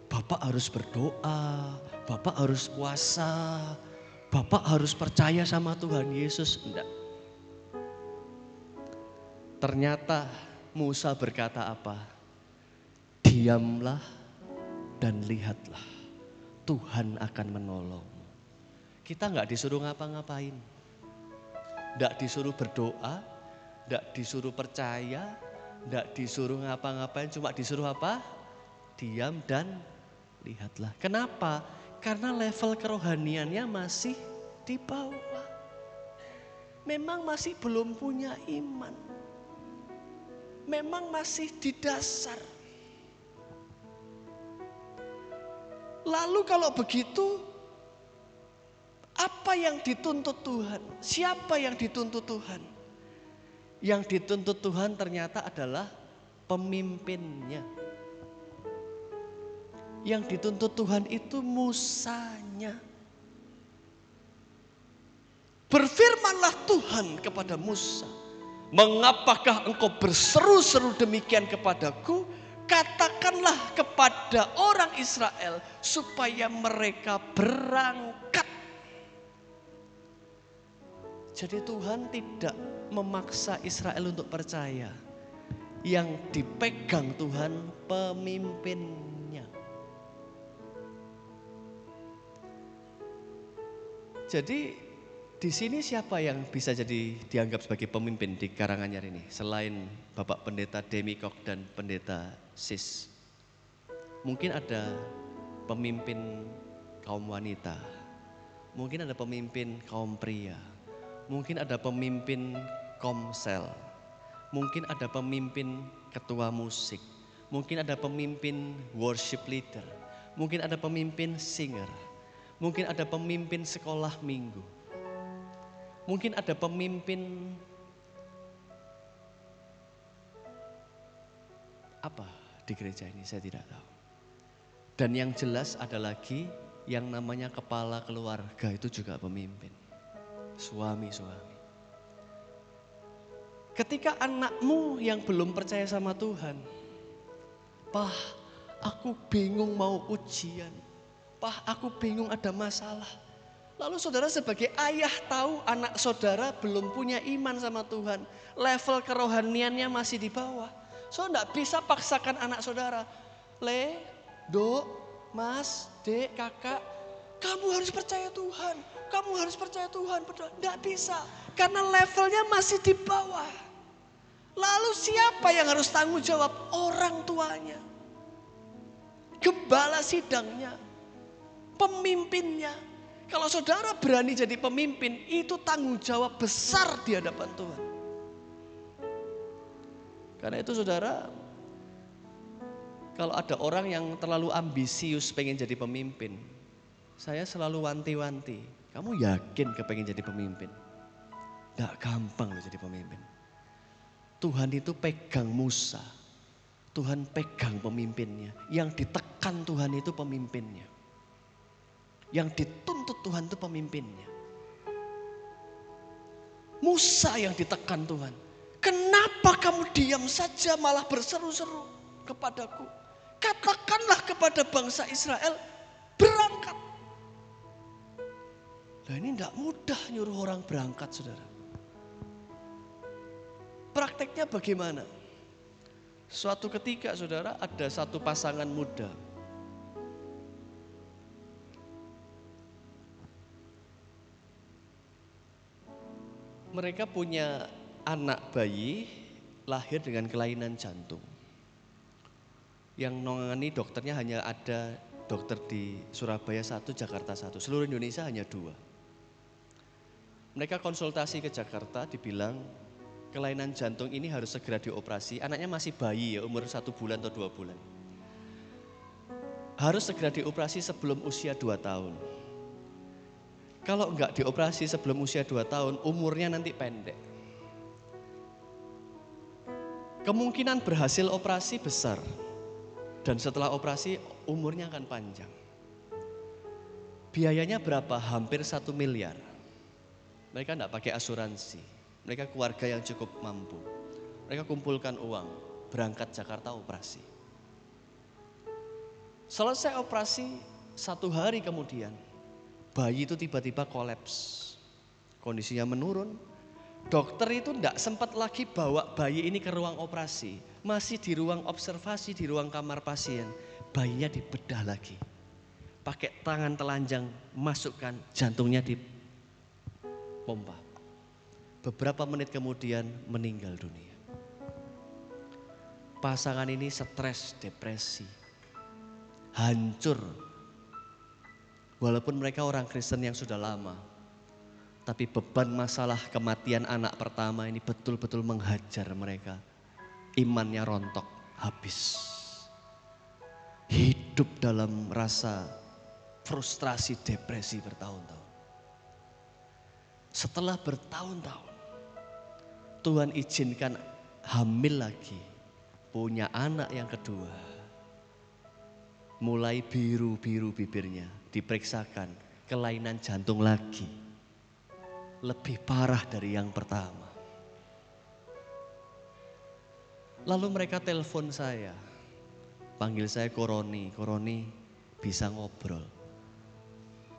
Bapak harus berdoa, Bapak harus puasa, Bapak harus percaya sama Tuhan Yesus. Enggak. Ternyata Musa berkata apa? Diamlah dan lihatlah, Tuhan akan menolongmu. Kita enggak disuruh ngapa-ngapain, enggak disuruh berdoa, enggak disuruh percaya, enggak disuruh ngapa-ngapain, cuma disuruh apa? Diam dan lihatlah. Kenapa? Karena level kerohaniannya masih di bawah. Memang masih belum punya iman. Memang masih di dasar. Lalu kalau begitu, apa yang dituntut Tuhan? Siapa yang dituntut Tuhan? Yang dituntut Tuhan ternyata adalah pemimpinnya. Yang dituntut Tuhan itu Musanya. Berfirmanlah Tuhan kepada Musa, mengapakah engkau berseru-seru demikian kepadaku? Katakanlah kepada orang Israel supaya mereka berangkat. Jadi Tuhan tidak memaksa Israel untuk percaya. Yang dipegang Tuhan pemimpinnya. Jadi Di sini siapa yang bisa jadi dianggap sebagai pemimpin di Karanganyar ini? Selain Bapak Pendeta Demikok dan Pendeta Sis. Mungkin ada pemimpin kaum wanita. Mungkin ada pemimpin kaum pria. Mungkin ada pemimpin komsel. Mungkin ada pemimpin ketua musik. Mungkin ada pemimpin worship leader. Mungkin ada pemimpin singer. Mungkin ada pemimpin sekolah minggu. Mungkin ada pemimpin apa di gereja ini, saya tidak tahu. Dan yang jelas ada lagi yang namanya kepala keluarga, itu juga pemimpin. Suami-suami. Ketika anakmu yang belum percaya sama Tuhan, "Pah, aku bingung mau ujian. Pah, aku bingung ada masalah." Lalu saudara sebagai ayah tahu anak saudara belum punya iman sama Tuhan. Level kerohaniannya masih di bawah. So enggak bisa paksakan anak saudara. Le, Dok, Mas, Dek, Kakak, kamu harus percaya Tuhan. Kamu harus percaya Tuhan. Enggak bisa. Karena levelnya masih di bawah. Lalu siapa yang harus tanggung jawab? Orang tuanya. Gembala sidangnya. Pemimpinnya. Kalau saudara berani jadi pemimpin, itu tanggung jawab besar di hadapan Tuhan. Karena itu saudara, kalau ada orang yang terlalu ambisius pengen jadi pemimpin, saya selalu wanti-wanti, kamu yakin kepengen jadi pemimpin? Gak gampang loh jadi pemimpin. Tuhan itu pegang Musa, Tuhan pegang pemimpinnya. Yang ditekan Tuhan itu pemimpinnya. Yang dituntut Tuhan itu pemimpinnya. Musa yang ditekan Tuhan. Kenapa kamu diam saja malah berseru-seru kepadaku? Katakanlah kepada bangsa Israel berangkat. Nah ini tidak mudah nyuruh orang berangkat, saudara. Prakteknya bagaimana? Suatu ketika saudara ada satu pasangan muda. Mereka punya anak bayi lahir dengan kelainan jantung. Yang nangani dokternya hanya ada dokter di Surabaya 1, Jakarta 1. Seluruh Indonesia hanya 2. Mereka konsultasi ke Jakarta, dibilang kelainan jantung ini harus segera dioperasi. Anaknya masih bayi ya, umur 1 bulan atau 2 bulan. Harus segera dioperasi sebelum usia 2 tahun. Kalau enggak dioperasi sebelum usia 2 tahun, umurnya nanti pendek. Kemungkinan berhasil operasi besar. Dan setelah operasi umurnya akan panjang. Biayanya berapa? Hampir 1 miliar. Mereka enggak pakai asuransi. Mereka keluarga yang cukup mampu. Mereka kumpulkan uang, berangkat Jakarta operasi. Selesai operasi 1 hari kemudian, bayi itu tiba-tiba kolaps. Kondisinya menurun. Dokter itu tidak sempat lagi bawa bayi ini ke ruang operasi. Masih di ruang observasi, di ruang kamar pasien. Bayinya dibedah lagi. Pakai tangan telanjang, masukkan, jantungnya dipompa. Beberapa menit kemudian meninggal dunia. Pasangan ini stres, depresi. Hancur. Walaupun mereka orang Kristen yang sudah lama, tapi beban masalah kematian anak pertama ini betul-betul menghajar mereka. Imannya rontok, habis. Hidup dalam rasa frustrasi, depresi bertahun-tahun. Setelah bertahun-tahun, Tuhan izinkan hamil lagi, punya anak yang kedua. Mulai biru-biru bibirnya, diperiksakan kelainan jantung lagi. Lebih parah dari yang pertama. Lalu mereka telepon saya. Panggil saya Koroni. Koroni bisa ngobrol.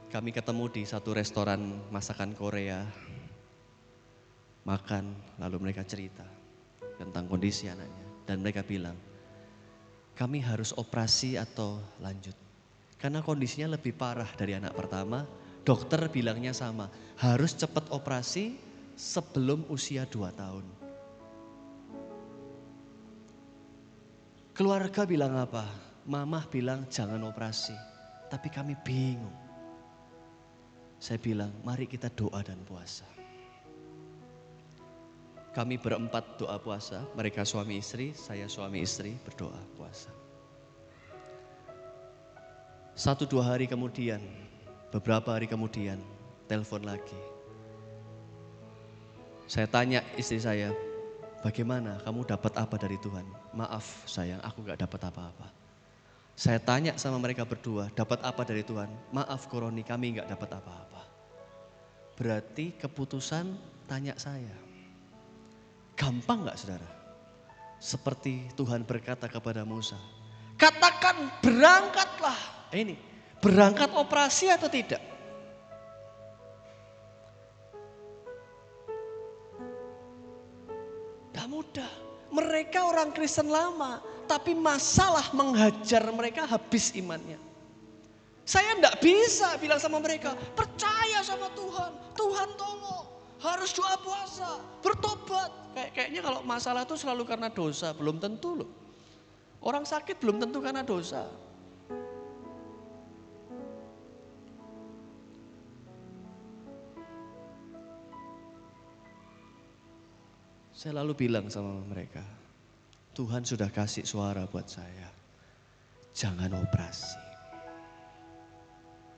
Kami ketemu di satu restoran masakan Korea. Makan, lalu mereka cerita tentang kondisi anaknya. Dan mereka bilang, kami harus operasi atau lanjut. Karena kondisinya lebih parah dari anak pertama. Dokter bilangnya sama, harus cepat operasi sebelum usia 2 tahun. Keluarga bilang apa? Mama bilang jangan operasi, tapi kami bingung. Saya bilang, mari kita doa dan puasa. Kami berempat doa puasa, mereka suami istri, saya suami istri berdoa puasa. 1-2 hari kemudian, beberapa hari kemudian, telepon lagi. Saya tanya istri saya, bagaimana kamu dapat apa dari Tuhan? Maaf sayang, aku gak dapat apa-apa. Saya tanya sama mereka berdua, dapat apa dari Tuhan? Maaf Koroni, kami gak dapat apa-apa. Berarti keputusan tanya saya. Gampang gak saudara? Seperti Tuhan berkata kepada Musa, katakan berangkatlah. Ini, berangkat operasi atau tidak? Tidak mudah. Mereka orang Kristen lama, tapi masalah menghajar mereka habis imannya. Saya tidak bisa bilang sama mereka, percaya sama Tuhan, Tuhan tolong, harus doa puasa, bertobat. Kayaknya kalau masalah itu selalu karena dosa, belum tentu loh. Orang sakit belum tentu karena dosa. Saya lalu bilang sama mereka, Tuhan sudah kasih suara buat saya, jangan operasi.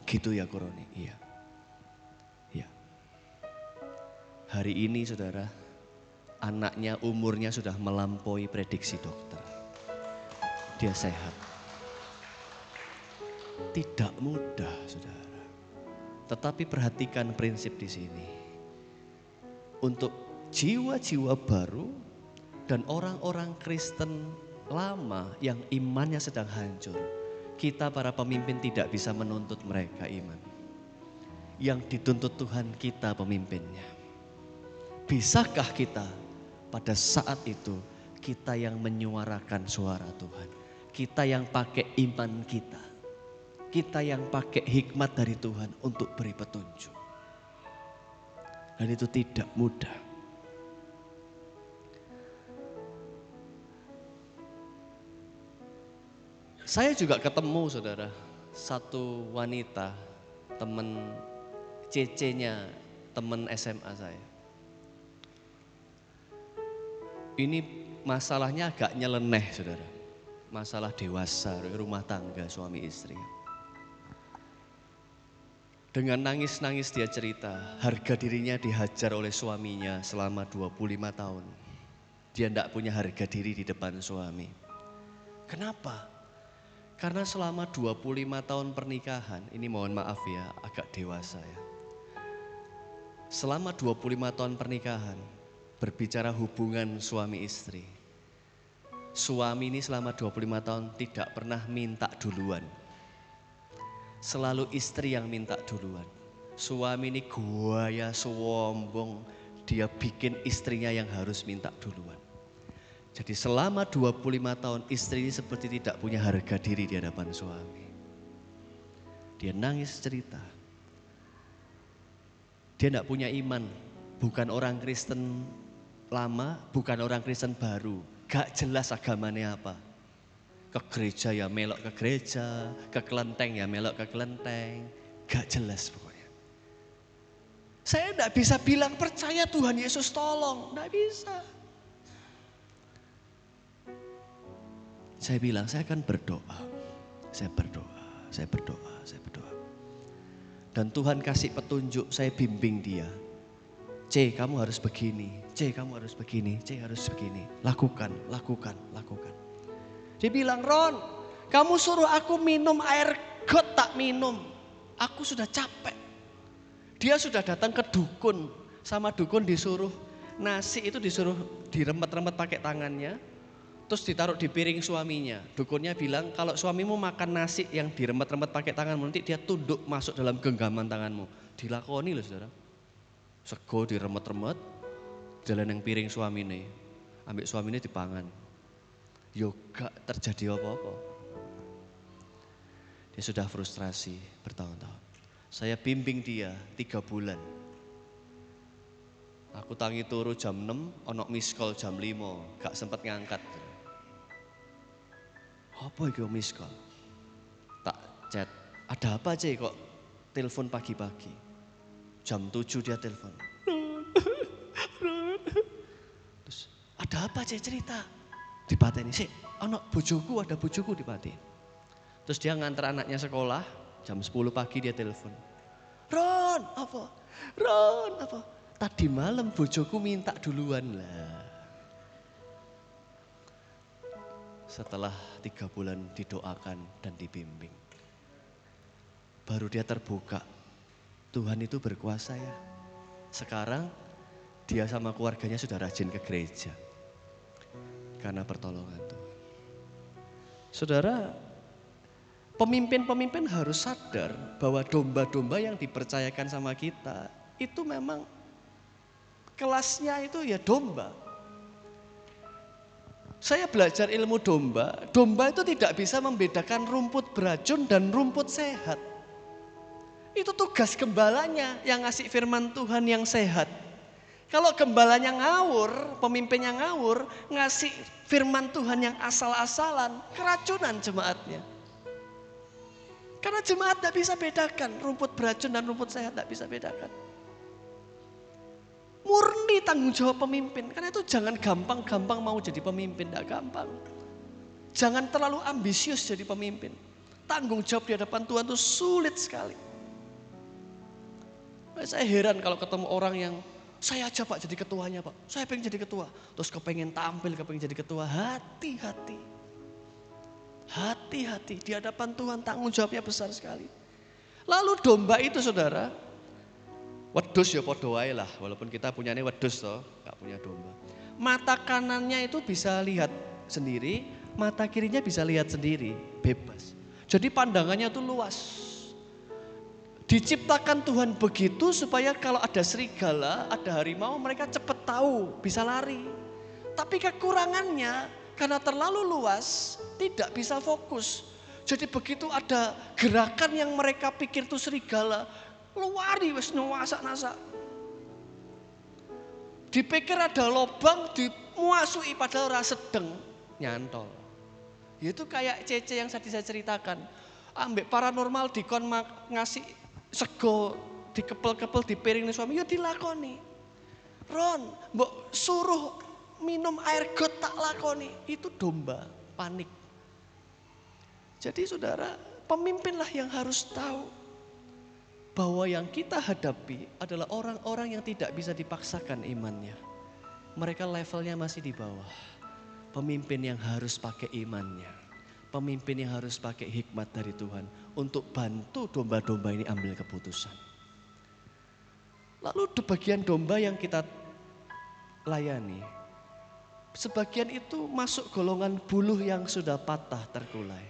Gitu ya Koroni? Iya. Iya. Hari ini saudara, anaknya umurnya sudah melampaui prediksi dokter. Dia sehat. Tidak mudah saudara. Tetapi perhatikan prinsip di sini. Untuk jiwa-jiwa baru dan orang-orang Kristen lama yang imannya sedang hancur, kita para pemimpin tidak bisa menuntut mereka iman. Yang dituntut Tuhan kita pemimpinnya. Bisakah kita pada saat itu kita yang menyuarakan suara Tuhan, kita yang pakai iman kita yang pakai hikmat dari Tuhan untuk beri petunjuk. Dan itu tidak mudah. Saya juga ketemu saudara, satu wanita, teman CC-nya, teman SMA saya. Ini masalahnya agak nyeleneh saudara, masalah dewasa, rumah tangga suami istri. Dengan nangis-nangis dia cerita, harga dirinya dihajar oleh suaminya selama 25 tahun. Dia tidak punya harga diri di depan suami. Kenapa? Karena selama 25 tahun pernikahan, ini mohon maaf ya, agak dewasa ya. Selama 25 tahun pernikahan, berbicara hubungan suami istri. Suami ini selama 25 tahun tidak pernah minta duluan. Selalu istri yang minta duluan. Suami ini gaya sombong, dia bikin istrinya yang harus minta duluan. Jadi selama 25 tahun istri ini seperti tidak punya harga diri di hadapan suami. Dia nangis cerita. Dia tidak punya iman, bukan orang Kristen lama, bukan orang Kristen baru. Gak jelas agamanya apa. Ke gereja ya melok ke gereja, ke kelenteng ya melok ke kelenteng. Gak jelas pokoknya. Saya tidak bisa bilang percaya Tuhan Yesus tolong, tidak bisa. Saya bilang, saya akan berdoa. Saya berdoa, saya berdoa, saya berdoa. Dan Tuhan kasih petunjuk, saya bimbing dia. C, kamu harus begini. C, kamu harus begini. C, harus begini. Lakukan, lakukan, lakukan. Dia bilang, Ron, kamu suruh aku minum air got tak minum. Aku sudah capek. Dia sudah datang ke dukun. Sama dukun disuruh, nasi itu disuruh diremet-remet pakai tangannya. Terus ditaruh di piring suaminya. Dukunnya bilang kalau suamimu makan nasi yang diremet-remet pakai tanganmu, nanti dia tunduk masuk dalam genggaman tanganmu. Dilakoni loh saudara. Sego diremet-remet, jalan yang piring suamine. Ambil suamine dipangan. Yoga terjadi apa-apa. Dia sudah frustrasi bertahun-tahun. Saya bimbing dia 3 bulan. Aku tangi turu jam 6, onok miss call jam 5, gak sempet ngangkat. Apa itu miss call? Tak chat, ada apa Cek kok telepon pagi-pagi? Jam 7 dia telepon. Terus, ada apa Cek, cerita? Dipateni sih, onok bojoku, ada bojoku dipateni. Terus dia nganter anaknya sekolah, jam 10 pagi dia telepon. Ron, apa? Ron, apa? Tadi malam bojoku minta duluan lah. Setelah 3 bulan didoakan dan dibimbing, baru dia terbuka. Tuhan itu berkuasa ya. Sekarang dia sama keluarganya sudah rajin ke gereja. Karena pertolongan Tuhan. Saudara, pemimpin-pemimpin harus sadar bahwa domba-domba yang dipercayakan sama kita itu memang kelasnya itu ya domba. Saya belajar ilmu domba, domba itu tidak bisa membedakan rumput beracun dan rumput sehat. Itu tugas gembalanya yang ngasih firman Tuhan yang sehat. Kalau gembalanya ngawur, pemimpinnya ngawur, ngasih firman Tuhan yang asal-asalan, keracunan jemaatnya. Karena jemaat tidak bisa bedakan rumput beracun dan rumput sehat, tidak bisa bedakan. Murni tanggung jawab pemimpin, karena itu jangan gampang-gampang mau jadi pemimpin, tidak gampang. Jangan terlalu ambisius jadi pemimpin. Tanggung jawab di hadapan Tuhan itu sulit sekali. Saya heran kalau ketemu orang yang, saya aja Pak jadi ketuanya Pak, saya pengen jadi ketua. Terus kepengen tampil, kepengen jadi ketua, hati-hati. Hati-hati, di hadapan Tuhan tanggung jawabnya besar sekali. Lalu domba itu saudara, wedus ya podo wae lah, walaupun kita punyanya wedus toh, gak punya domba. Mata kanannya itu bisa lihat sendiri, mata kirinya bisa lihat sendiri, bebas. Jadi pandangannya tuh luas. Diciptakan Tuhan begitu supaya kalau ada serigala, ada harimau, mereka cepat tahu, bisa lari. Tapi kekurangannya karena terlalu luas, tidak bisa fokus. Jadi begitu ada gerakan yang mereka pikir itu serigala, luari wis nuwasak-nasak. Dipikir ada lobang, dimuasui padahal ora sedeng, nyantol. Itu kayak Cece yang tadi saya ceritakan. Ambek paranormal dikon ngasih sego dikepel-kepel di piring suami, ya dilakoni. Ron, mbok suruh minum air got tak lakoni. Itu domba, panik. Jadi saudara, pemimpinlah yang harus tahu bahwa yang kita hadapi adalah orang-orang yang tidak bisa dipaksakan imannya. Mereka levelnya masih di bawah. Pemimpin yang harus pakai imannya. Pemimpin yang harus pakai hikmat dari Tuhan untuk bantu domba-domba ini ambil keputusan. Lalu di bagian domba yang kita layani, sebagian itu masuk golongan buluh yang sudah patah terkulai.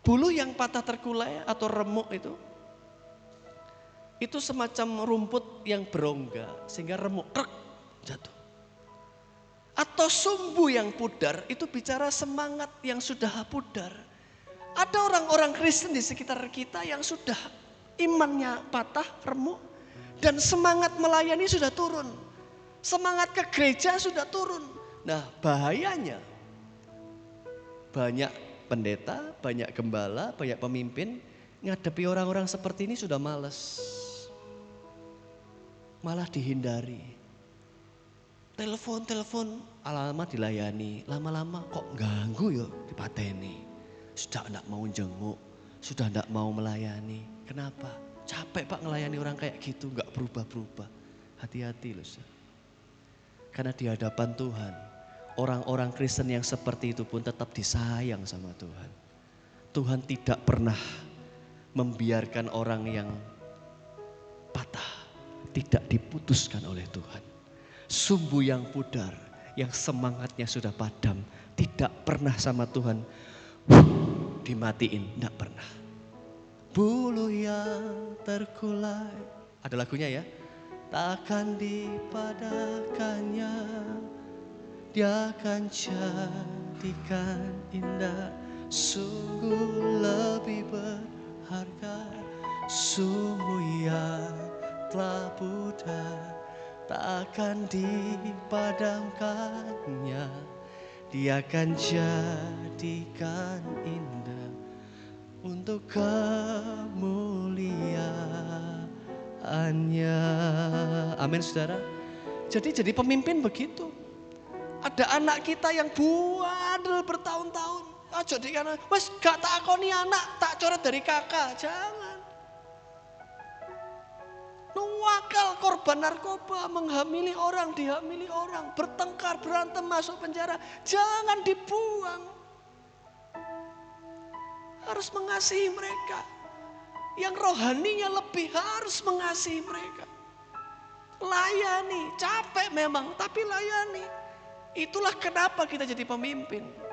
Buluh yang patah terkulai atau remuk itu semacam rumput yang berongga sehingga remuk jatuh. Atau sumbu yang pudar itu bicara semangat yang sudah pudar. Ada orang-orang Kristen di sekitar kita yang sudah imannya patah, remuk, dan semangat melayani sudah turun. Semangat ke gereja sudah turun. Nah, bahayanya banyak pendeta, banyak gembala, banyak pemimpin ngadepi orang-orang seperti ini sudah malas. Malah dihindari. Telepon lama dilayani, lama-lama kok ganggu ya dipateni. Sudah enggak mau jenguk, sudah enggak mau melayani. Kenapa? Capek Pak ngelayani orang kayak gitu, enggak berubah-berubah. Hati-hati loh. Karena di hadapan Tuhan, orang-orang Kristen yang seperti itu pun tetap disayang sama Tuhan. Tuhan tidak pernah membiarkan orang yang patah, tidak diputuskan oleh Tuhan. Sumbu yang pudar, yang semangatnya sudah padam, tidak pernah sama Tuhan dimatiin, tidak pernah. Buluh yang terkulai, ada lagunya ya, takkan dipadakannya, dia akan jadikan indah sungguh lebih berharga. Sungguh yang telah pudar takkan dipadamkannya. Dia akan jadikan indah untuk kemuliaannya. Amin saudara. Jadi pemimpin begitu. Ada anak kita yang buadel bertahun-tahun. Aja dikana, wes gak tak akoni anak, tak coret dari kakak. Jangan. Nuwakal, korban narkoba, menghamili orang, dihamili orang, bertengkar, berantem, masuk penjara. Jangan dibuang. Harus mengasihi mereka. Yang rohaninya lebih harus mengasihi mereka. Layani, capek memang, tapi layani. Itulah kenapa kita jadi pemimpin.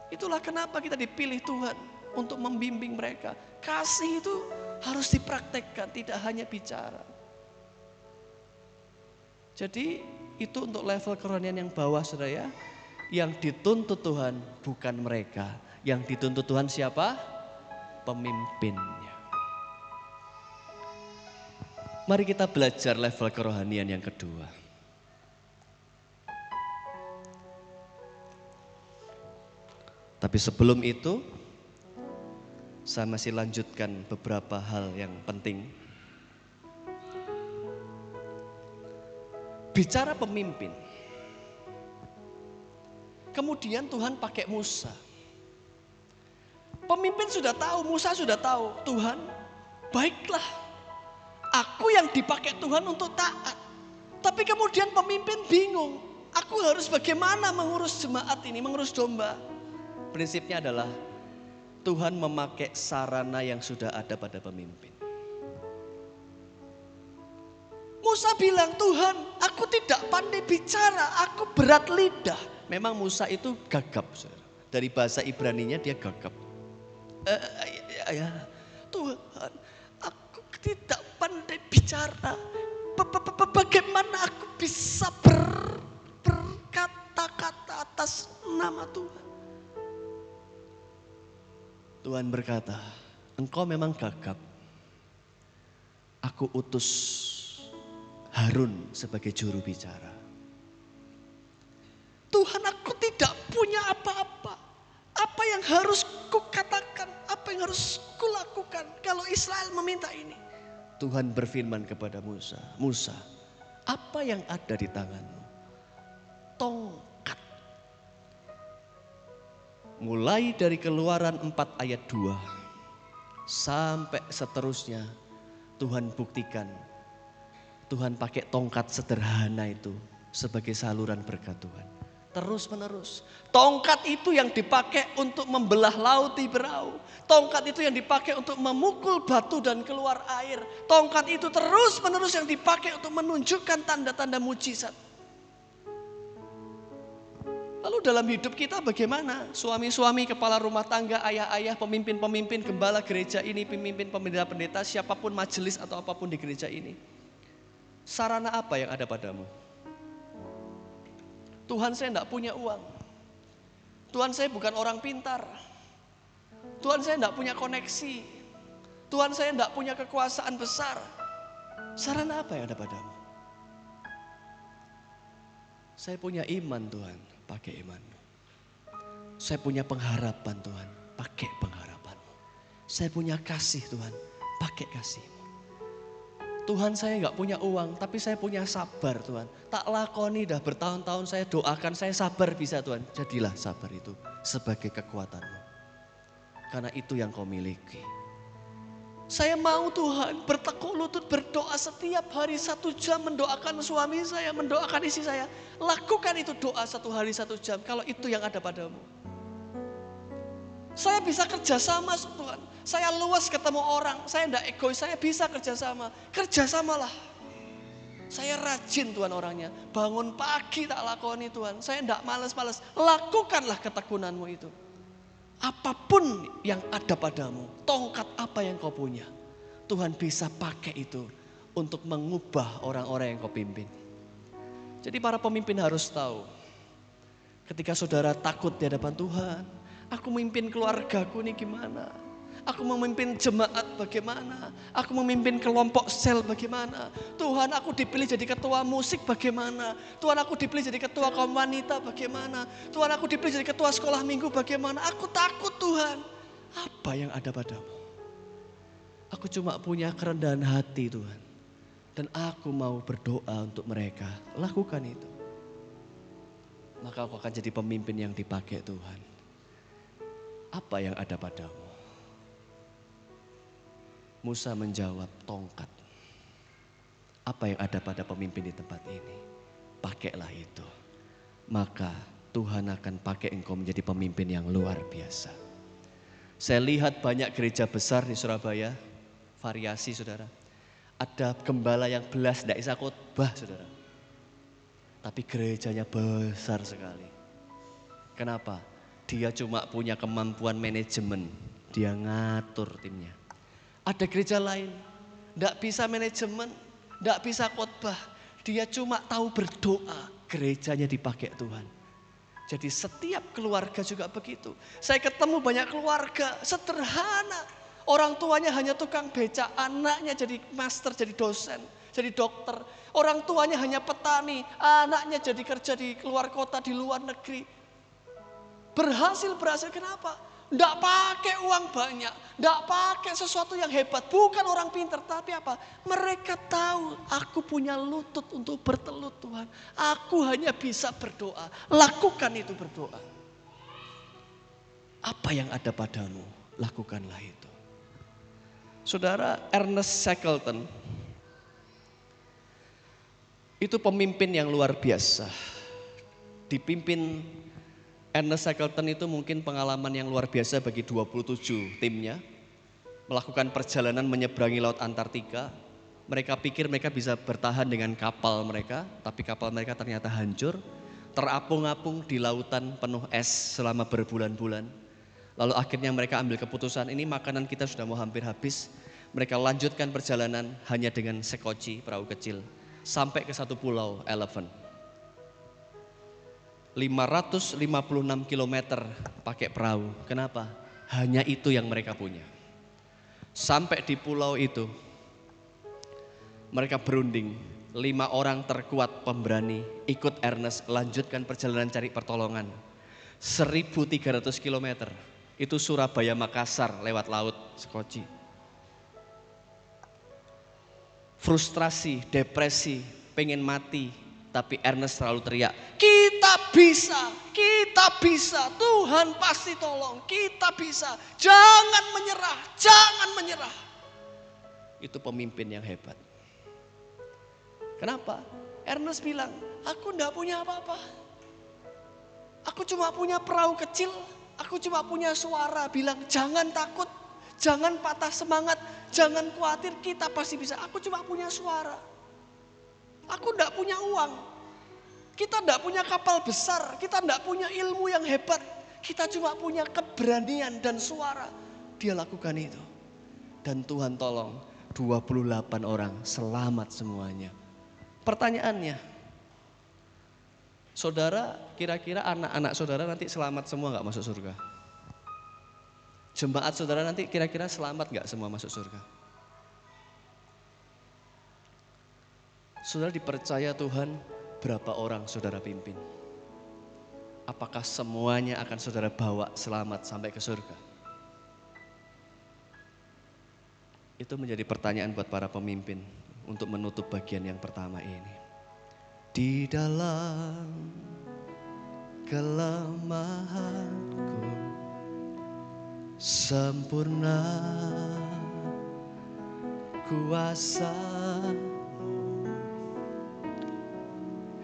Itulah kenapa kita dipilih Tuhan untuk membimbing mereka. Kasih itu harus dipraktekkan, tidak hanya bicara. Jadi itu untuk level kerohanian yang bawah saudara ya. Yang dituntut Tuhan bukan mereka. Yang dituntut Tuhan siapa? Pemimpinnya. Mari kita belajar level kerohanian yang kedua. Tapi sebelum itu, saya masih lanjutkan beberapa hal yang penting. Bicara pemimpin. Kemudian Tuhan pakai Musa. Pemimpin sudah tahu, Musa sudah tahu, Tuhan, baiklah. Aku yang dipakai Tuhan untuk taat. Tapi kemudian pemimpin bingung. Aku harus bagaimana mengurus jemaat ini, mengurus domba. Prinsipnya adalah Tuhan memakai sarana yang sudah ada pada pemimpin. Musa bilang, Tuhan, aku tidak pandai bicara, aku berat lidah. Memang Musa itu gagap. Dari bahasa Ibraninya dia gagap. Tuhan, aku tidak pandai bicara. Bagaimana aku bisa berkata-kata atas nama Tuhan? Tuhan berkata, engkau memang gagap. Aku utus Harun sebagai juru bicara. Tuhan, aku tidak punya apa-apa. Apa yang harus kukatakan, apa yang harus kulakukan kalau Israel meminta ini? Tuhan berfirman kepada Musa, Musa, apa yang ada di tanganmu? Tongkat. Mulai dari Keluaran 4 ayat 2 sampai seterusnya Tuhan buktikan. Tuhan pakai tongkat sederhana itu sebagai saluran berkat Tuhan. Terus menerus. Tongkat itu yang dipakai untuk membelah laut Tiberau. Tongkat itu yang dipakai untuk memukul batu dan keluar air. Tongkat itu terus menerus yang dipakai untuk menunjukkan tanda-tanda mujizat. Lalu dalam hidup kita bagaimana? Suami-suami, kepala rumah tangga, ayah-ayah, pemimpin-pemimpin, gembala gereja ini, pemimpin pendeta-pendeta, siapapun majelis atau apapun di gereja ini. Sarana apa yang ada padamu? Tuhan, saya tidak punya uang. Tuhan, saya bukan orang pintar. Tuhan, saya tidak punya koneksi. Tuhan, saya tidak punya kekuasaan besar. Sarana apa yang ada padamu? Saya punya iman Tuhan, pakai imanmu. Saya punya pengharapan Tuhan, pakai pengharapanmu. Saya punya kasih Tuhan, pakai kasihmu. Tuhan, saya nggak punya uang, tapi saya punya sabar Tuhan. Tak lakoni dah bertahun-tahun saya doakan, saya sabar bisa Tuhan. Jadilah sabar itu sebagai kekuatanmu. Karena itu yang kau miliki. Saya mau Tuhan bertekuk lutut berdoa setiap hari 1 jam mendoakan suami saya, mendoakan istri saya. Lakukan itu doa 1 hari 1 jam kalau itu yang ada padamu. Saya bisa kerjasama Tuhan. Saya luas ketemu orang, saya tidak egois, saya bisa kerjasama. Kerjasamalah. Saya rajin Tuhan orangnya. Bangun pagi tak lakoni Tuhan. Saya tidak malas-malas. Lakukanlah ketekunanmu itu. Apapun yang ada padamu, tongkat apa yang kau punya, Tuhan bisa pakai itu untuk mengubah orang-orang yang kau pimpin. Jadi para pemimpin harus tahu, ketika saudara takut di hadapan Tuhan, Aku memimpin keluargaku ini gimana? Aku memimpin jemaat bagaimana? Aku memimpin kelompok sel bagaimana? Tuhan, aku dipilih jadi ketua musik bagaimana? Tuhan, aku dipilih jadi ketua kaum wanita bagaimana? Tuhan, aku dipilih jadi ketua sekolah minggu bagaimana? Aku takut Tuhan. Apa yang ada padamu? Aku cuma punya kerendahan hati Tuhan. Dan aku mau berdoa untuk mereka. Lakukan itu. Maka aku akan jadi pemimpin yang dipakai Tuhan. Apa yang ada padamu? Musa menjawab, tongkat. Apa yang ada pada pemimpin di tempat ini? Pakailah itu. Maka Tuhan akan pakai engkau menjadi pemimpin yang luar biasa. Saya lihat banyak gereja besar di Surabaya, variasi saudara. Ada gembala yang belas tidak bisa khotbah saudara. Tapi gerejanya besar sekali. Kenapa? Dia cuma punya kemampuan manajemen. Dia ngatur timnya. Ada gereja lain, tidak bisa manajemen, tidak bisa khotbah. Dia cuma tahu berdoa, gerejanya dipakai Tuhan. Jadi setiap keluarga juga begitu. Saya ketemu banyak keluarga sederhana. Orang tuanya hanya tukang beca, anaknya jadi master, jadi dosen, jadi dokter. Orang tuanya hanya petani, anaknya jadi kerja di luar kota, di luar negeri. Berhasil kenapa? Tidak pakai uang banyak, tidak pakai sesuatu yang hebat. Bukan orang pintar, tapi apa? Mereka tahu aku punya lutut untuk bertelut Tuhan. Aku hanya bisa berdoa. Lakukan itu berdoa. Apa yang ada padamu, lakukanlah itu. Saudara, Ernest Shackleton itu pemimpin yang luar biasa. Dipimpin Ernest Shackleton itu mungkin pengalaman yang luar biasa bagi 27 timnya. Melakukan perjalanan menyeberangi laut Antartika. Mereka pikir mereka bisa bertahan dengan kapal mereka, tapi kapal mereka ternyata hancur. Terapung-apung di lautan penuh es selama berbulan-bulan. Lalu akhirnya mereka ambil keputusan, ini makanan kita sudah mau hampir habis. Mereka lanjutkan perjalanan hanya dengan sekoci, perahu kecil. Sampai ke satu pulau, Elephant. 556 km pakai perahu. Kenapa? Hanya itu yang mereka punya. Sampai di pulau itu, mereka berunding. 5 orang terkuat pemberani ikut Ernest lanjutkan perjalanan cari pertolongan. 1.300 km. Itu Surabaya Makassar lewat laut Sekoci. Frustrasi, depresi, pengen mati. Tapi Ernest selalu teriak, kita bisa, Tuhan pasti tolong, kita bisa, jangan menyerah. Itu pemimpin yang hebat. Kenapa? Ernest bilang, aku enggak punya apa-apa. Aku cuma punya perahu kecil, aku cuma punya suara bilang jangan takut, jangan patah semangat, jangan khawatir, kita pasti bisa. Aku cuma punya suara. Aku enggak punya uang, kita enggak punya kapal besar, kita enggak punya ilmu yang hebat. Kita cuma punya keberanian dan suara. Dia lakukan itu. Dan Tuhan tolong 28 orang selamat semuanya. Pertanyaannya, saudara kira-kira anak-anak saudara nanti selamat semua enggak masuk surga? Jemaat saudara nanti kira-kira selamat enggak semua masuk surga? Saudara dipercaya Tuhan berapa orang saudara pimpin? Apakah semuanya akan saudara bawa selamat sampai ke surga? Itu menjadi pertanyaan buat para pemimpin untuk menutup bagian yang pertama ini. Di dalam kelemahanku sempurna kuasa.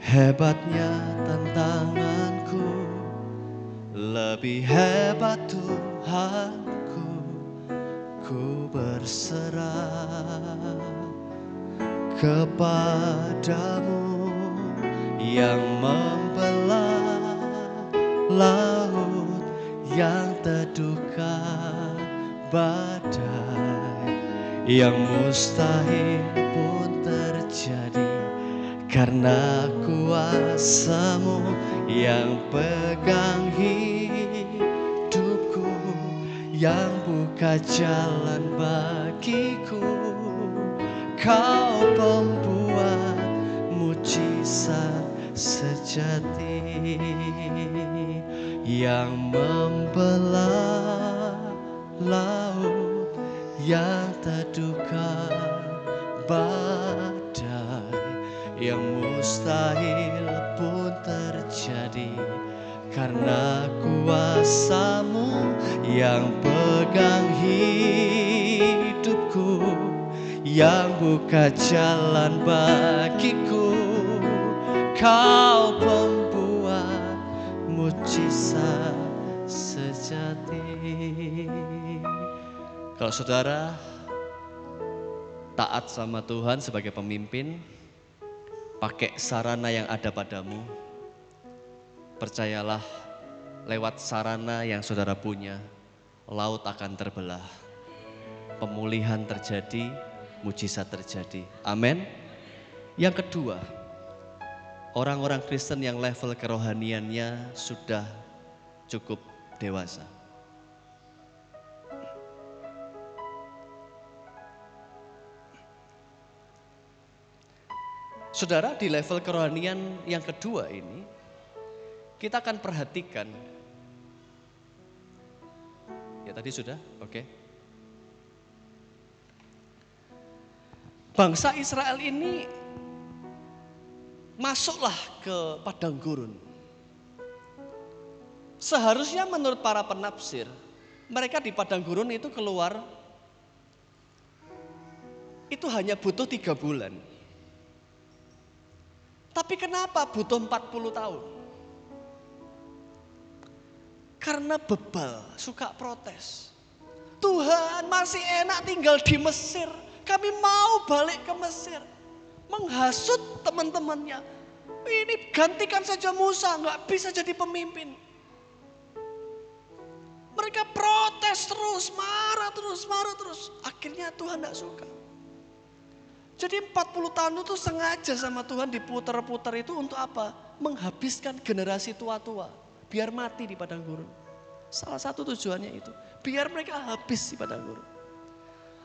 Hebatnya tantanganku, lebih hebat Tuhanku. Ku berserah kepadamu yang membelah laut, yang teduhkan badai, yang mustahil pun terjadi. Karena kuasa-Mu yang pegang hidup yang buka jalan bagiku. Kau pembuat mujizat sejati yang membelah laut yang terduga, badai yang mustahil pun terjadi karena kuasa-Mu yang pegang hidupku, yang buka jalan bagiku. Kau pembuat mujizat sejati. Kalau saudara taat sama Tuhan sebagai pemimpin, pakai sarana yang ada padamu, percayalah lewat sarana yang saudara punya, laut akan terbelah, pemulihan terjadi, mujizat terjadi. Amin. Yang kedua, orang-orang Kristen yang level kerohaniannya sudah cukup dewasa. Saudara, di level kerohanian yang kedua ini, kita akan perhatikan. Ya tadi sudah, oke. Bangsa Israel ini masuklah ke padang gurun. Seharusnya menurut para penafsir, mereka di padang gurun itu keluar, itu hanya butuh 3 bulan. Tapi kenapa butuh 40 tahun? Karena bebal, suka protes. Tuhan, masih enak tinggal di Mesir. Kami mau balik ke Mesir. Menghasut teman-temannya. Ini gantikan saja Musa, nggak bisa jadi pemimpin. Mereka protes terus, marah terus. Akhirnya Tuhan nggak suka. Jadi 40 tahun itu sengaja sama Tuhan diputar-putar itu untuk apa? Menghabiskan generasi tua-tua. Biar mati di padang gurun. Salah satu tujuannya itu. Biar mereka habis di padang gurun.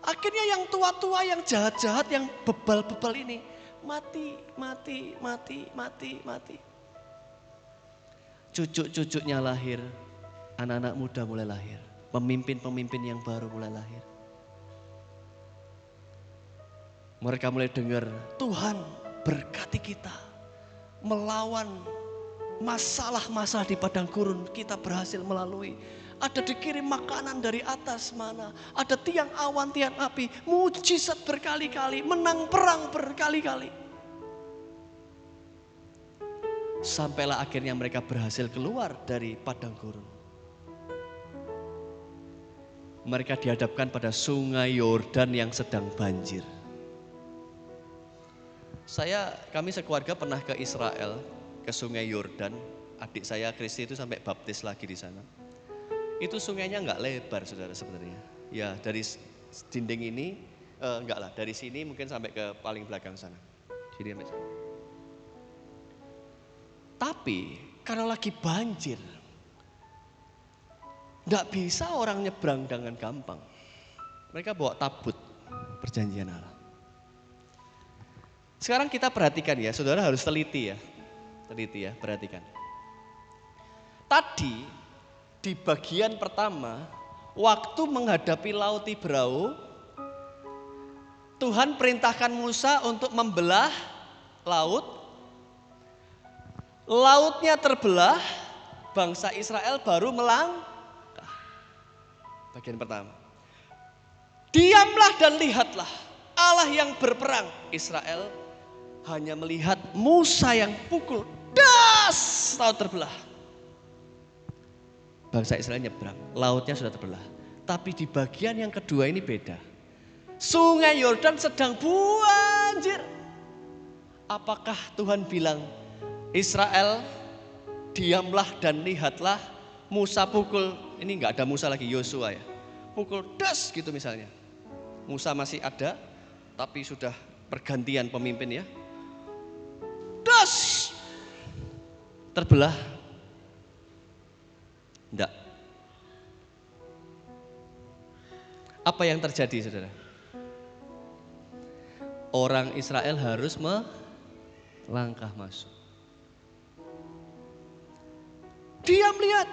Akhirnya yang tua-tua, yang jahat-jahat, yang bebal-bebal ini. Mati. Cucu-cucunya lahir. Anak-anak muda mulai lahir. Pemimpin-pemimpin yang baru mulai lahir. Mereka mulai dengar, Tuhan berkati kita. Melawan masalah-masalah di padang gurun, kita berhasil melalui. Ada dikirim makanan dari atas mana. Ada tiang awan, tiang api. Mujizat berkali-kali, menang perang berkali-kali. Sampailah akhirnya mereka berhasil keluar dari padang gurun. Mereka dihadapkan pada sungai Yordan yang sedang banjir. Kami sekeluarga pernah ke Israel, ke sungai Yordan. Adik saya Kristi itu sampai baptis lagi di sana. Itu sungainya nggak lebar saudara sebenarnya. Ya dari dinding ini, enggak lah, dari sini mungkin sampai ke paling belakang sana. Sini sampai sana. Tapi karena lagi banjir, nggak bisa orang nyebrang dengan gampang. Mereka bawa tabut perjanjian Allah. Sekarang kita perhatikan ya, saudara harus teliti ya, perhatikan. Tadi di bagian pertama, waktu menghadapi Laut Tiberau, Tuhan perintahkan Musa untuk membelah laut. Lautnya terbelah, bangsa Israel baru melangkah. Bagian pertama. Diamlah dan lihatlah Allah yang berperang. Israel hanya melihat Musa yang pukul, das, laut terbelah. Bangsa Israel nyebrang, lautnya sudah terbelah. Tapi di bagian yang kedua ini beda. Sungai Yordan sedang banjir. Apakah Tuhan bilang, Israel diamlah dan lihatlah, Musa pukul, ini enggak ada Musa lagi, Yosua ya. Pukul das gitu misalnya. Musa masih ada, tapi sudah pergantian pemimpin ya. Das terbelah. Enggak. Apa yang terjadi, saudara? Orang Israel harus melangkah masuk. Dia melihat,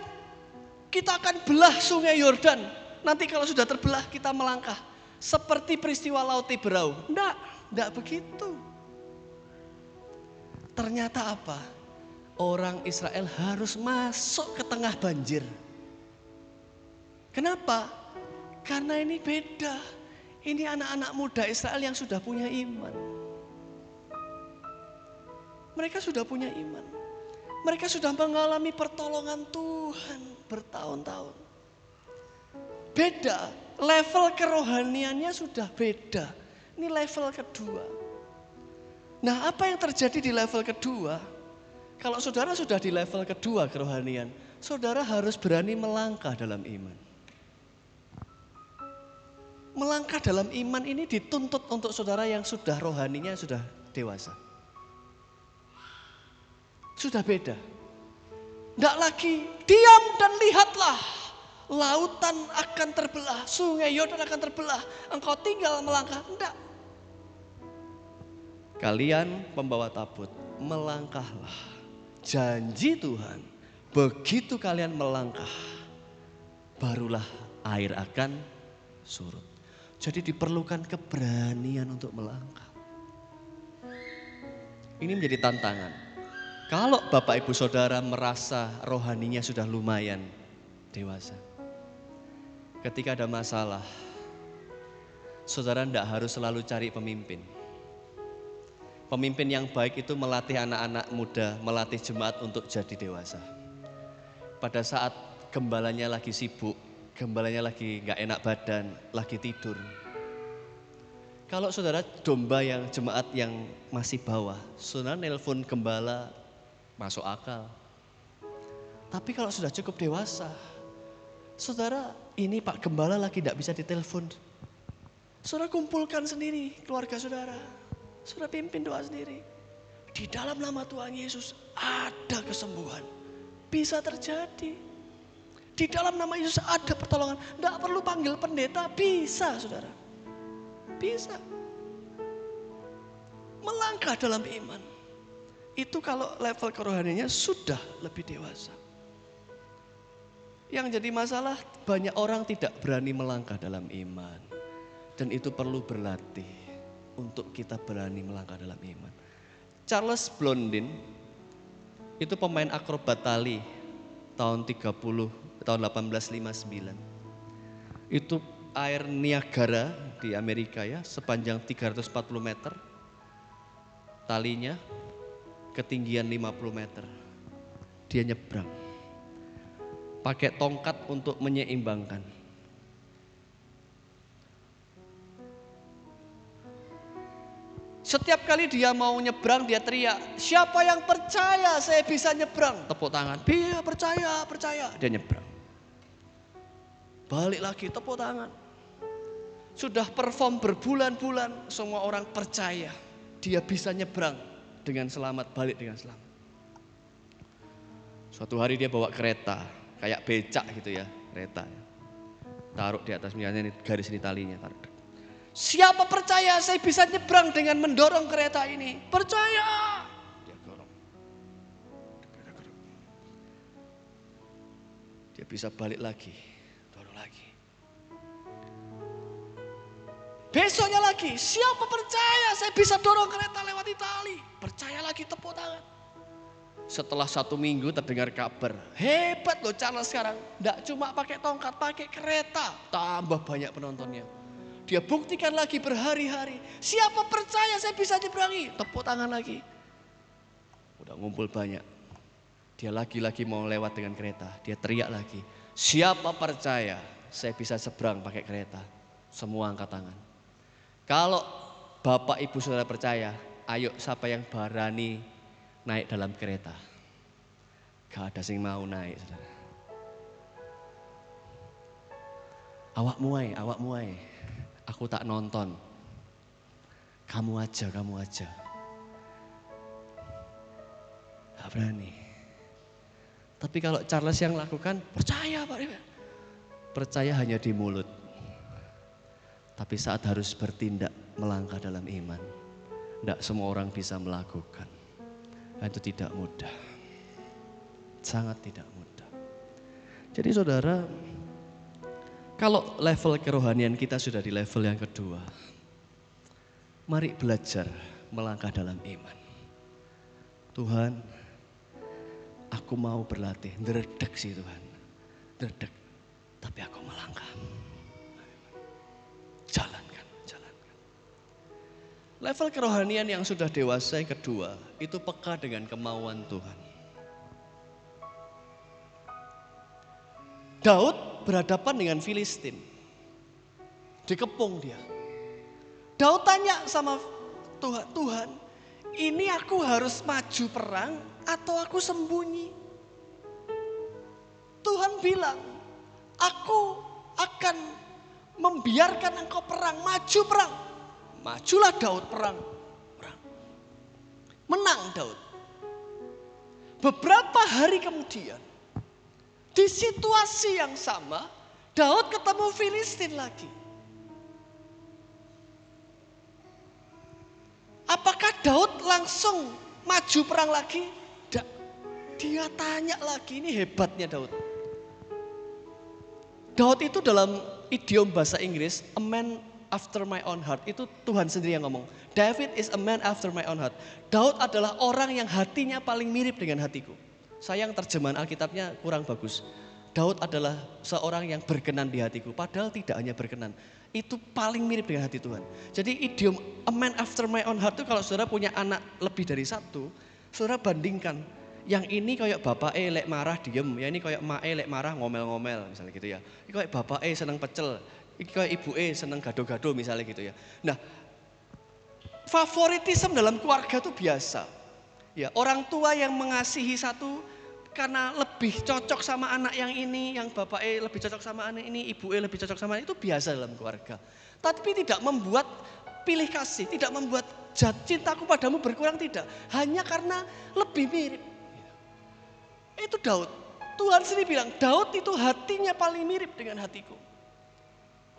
kita akan belah sungai Yordan. Nanti kalau sudah terbelah kita melangkah. Seperti peristiwa Laut Tiberau. Enggak begitu. Ternyata apa? Orang Israel harus masuk ke tengah banjir. Kenapa? Karena ini beda. Ini anak-anak muda Israel yang sudah punya iman. Mereka sudah punya iman. Mereka sudah mengalami pertolongan Tuhan bertahun-tahun. Beda, level kerohaniannya sudah beda. Ini level kedua. Nah, apa yang terjadi di level kedua? Kalau saudara sudah di level kedua kerohanian, saudara harus berani melangkah dalam iman. Melangkah dalam iman ini dituntut untuk saudara yang sudah rohaninya sudah dewasa. Sudah beda. Tidak lagi diam dan lihatlah. Lautan akan terbelah, sungai Yordan akan terbelah. Engkau tinggal melangkah. Tidak. Kalian pembawa tabut, melangkahlah. Janji Tuhan, begitu kalian melangkah, barulah air akan surut. Jadi diperlukan keberanian untuk melangkah. Ini menjadi tantangan. Kalau Bapak Ibu Saudara merasa rohaninya sudah lumayan dewasa, ketika ada masalah, saudara tidak harus selalu cari pemimpin. Pemimpin yang baik itu melatih anak-anak muda, melatih jemaat untuk jadi dewasa. Pada saat gembalanya lagi sibuk, gembalanya lagi gak enak badan, lagi tidur. Kalau saudara domba yang jemaat yang masih bawah, saudara nelpon gembala, masuk akal. Tapi kalau sudah cukup dewasa, saudara ini Pak Gembala lagi gak bisa ditelepon. Saudara kumpulkan sendiri keluarga saudara. Saudara pimpin doa sendiri. Di dalam nama Tuhan Yesus ada kesembuhan. Bisa terjadi. Di dalam nama Yesus ada pertolongan. Tidak perlu panggil pendeta, bisa saudara. Bisa. Melangkah dalam iman. Itu kalau level kerohaniannya sudah lebih dewasa. Yang jadi masalah banyak orang tidak berani melangkah dalam iman. Dan itu perlu berlatih untuk kita berani melangkah dalam iman. Charles Blondin itu pemain akrobat tali tahun 1859. Itu air Niagara di Amerika ya, sepanjang 340 meter. Talinya ketinggian 50 meter. Dia nyebrang. Pakai tongkat untuk menyeimbangkan. Setiap kali dia mau nyebrang dia teriak, siapa yang percaya saya bisa nyebrang? Tepuk tangan, dia percaya. Dia nyebrang. Balik lagi tepuk tangan. Sudah perform berbulan-bulan, semua orang percaya dia bisa nyebrang dengan selamat, balik dengan selamat. Suatu hari dia bawa kereta, kayak becak gitu ya, kereta. Taruh di atas misalnya garis ini talinya, taruh. Siapa percaya saya bisa nyebrang dengan mendorong kereta ini? Percaya. Dia dorong. Dia bisa balik lagi, dorong lagi. Besoknya lagi, siapa percaya saya bisa dorong kereta lewat tali? Percaya lagi, tepuk tangan. Setelah 1 minggu terdengar kabar, hebat loh Charles sekarang. Tidak cuma pakai tongkat, pakai kereta. Tambah banyak penontonnya. Dia buktikan lagi berhari-hari. Siapa percaya saya bisa nyebrangi? Tepuk tangan lagi. Udah ngumpul banyak. Dia lagi-lagi mau lewat dengan kereta. Dia teriak lagi. Siapa percaya saya bisa seberang pakai kereta? Semua angkat tangan. Kalau Bapak Ibu Saudara percaya, ayo siapa yang berani naik dalam kereta? Gak ada yang mau naik, saudara. Awak muai. Aku tak nonton. Kamu aja. Gak berani. Tapi kalau Charles yang lakukan, percaya Pak. Percaya hanya di mulut. Tapi saat harus bertindak melangkah dalam iman, tidak semua orang bisa melakukan. Itu tidak mudah. Sangat tidak mudah. Jadi saudara, kalau level kerohanian kita sudah di level yang kedua, mari belajar melangkah dalam iman. Tuhan, aku mau berlatih, ndredeg sih Tuhan, ndredeg, tapi aku melangkah. Jalankan. Level kerohanian yang sudah dewasa yang kedua, itu peka dengan kemauan Tuhan. Daud berhadapan dengan Filistin, dikepung dia. Daud tanya sama Tuhan, Tuhan, ini aku harus maju perang atau aku sembunyi? Tuhan bilang, aku akan membiarkan engkau perang, maju perang. Majulah Daud perang. Menang Daud. Beberapa hari kemudian, di situasi yang sama, Daud ketemu Filistin lagi. Apakah Daud langsung maju perang lagi? Tidak. Dia tanya lagi, ini hebatnya Daud. Daud itu dalam idiom bahasa Inggris, a man after my own heart. Itu Tuhan sendiri yang ngomong. David is a man after my own heart. Daud adalah orang yang hatinya paling mirip dengan hatiku. Sayang terjemahan Alkitabnya kurang bagus. Daud adalah seorang yang berkenan di hatiku. Padahal tidak hanya berkenan. Itu paling mirip dengan hati Tuhan. Jadi idiom a man after my own heart itu kalau saudara punya anak lebih dari satu, saudara bandingkan. Yang ini kayak bapak lek marah diem, ya ini kayak mae lek marah ngomel-ngomel misalnya gitu ya. Ini kayak bapak seneng pecel, ini kayak ibu seneng gado-gado misalnya gitu ya. Nah, favoritisme dalam keluarga itu biasa. Ya, orang tua yang mengasihi satu karena lebih cocok sama anak yang ini, yang bapak lebih cocok sama anak ini, ibu lebih cocok sama anak itu biasa dalam keluarga. Tapi tidak membuat pilih kasih, tidak membuat cintaku padamu berkurang, tidak. Hanya karena lebih mirip. Itu Daud. Tuhan sendiri bilang, Daud itu hatinya paling mirip dengan hatiku.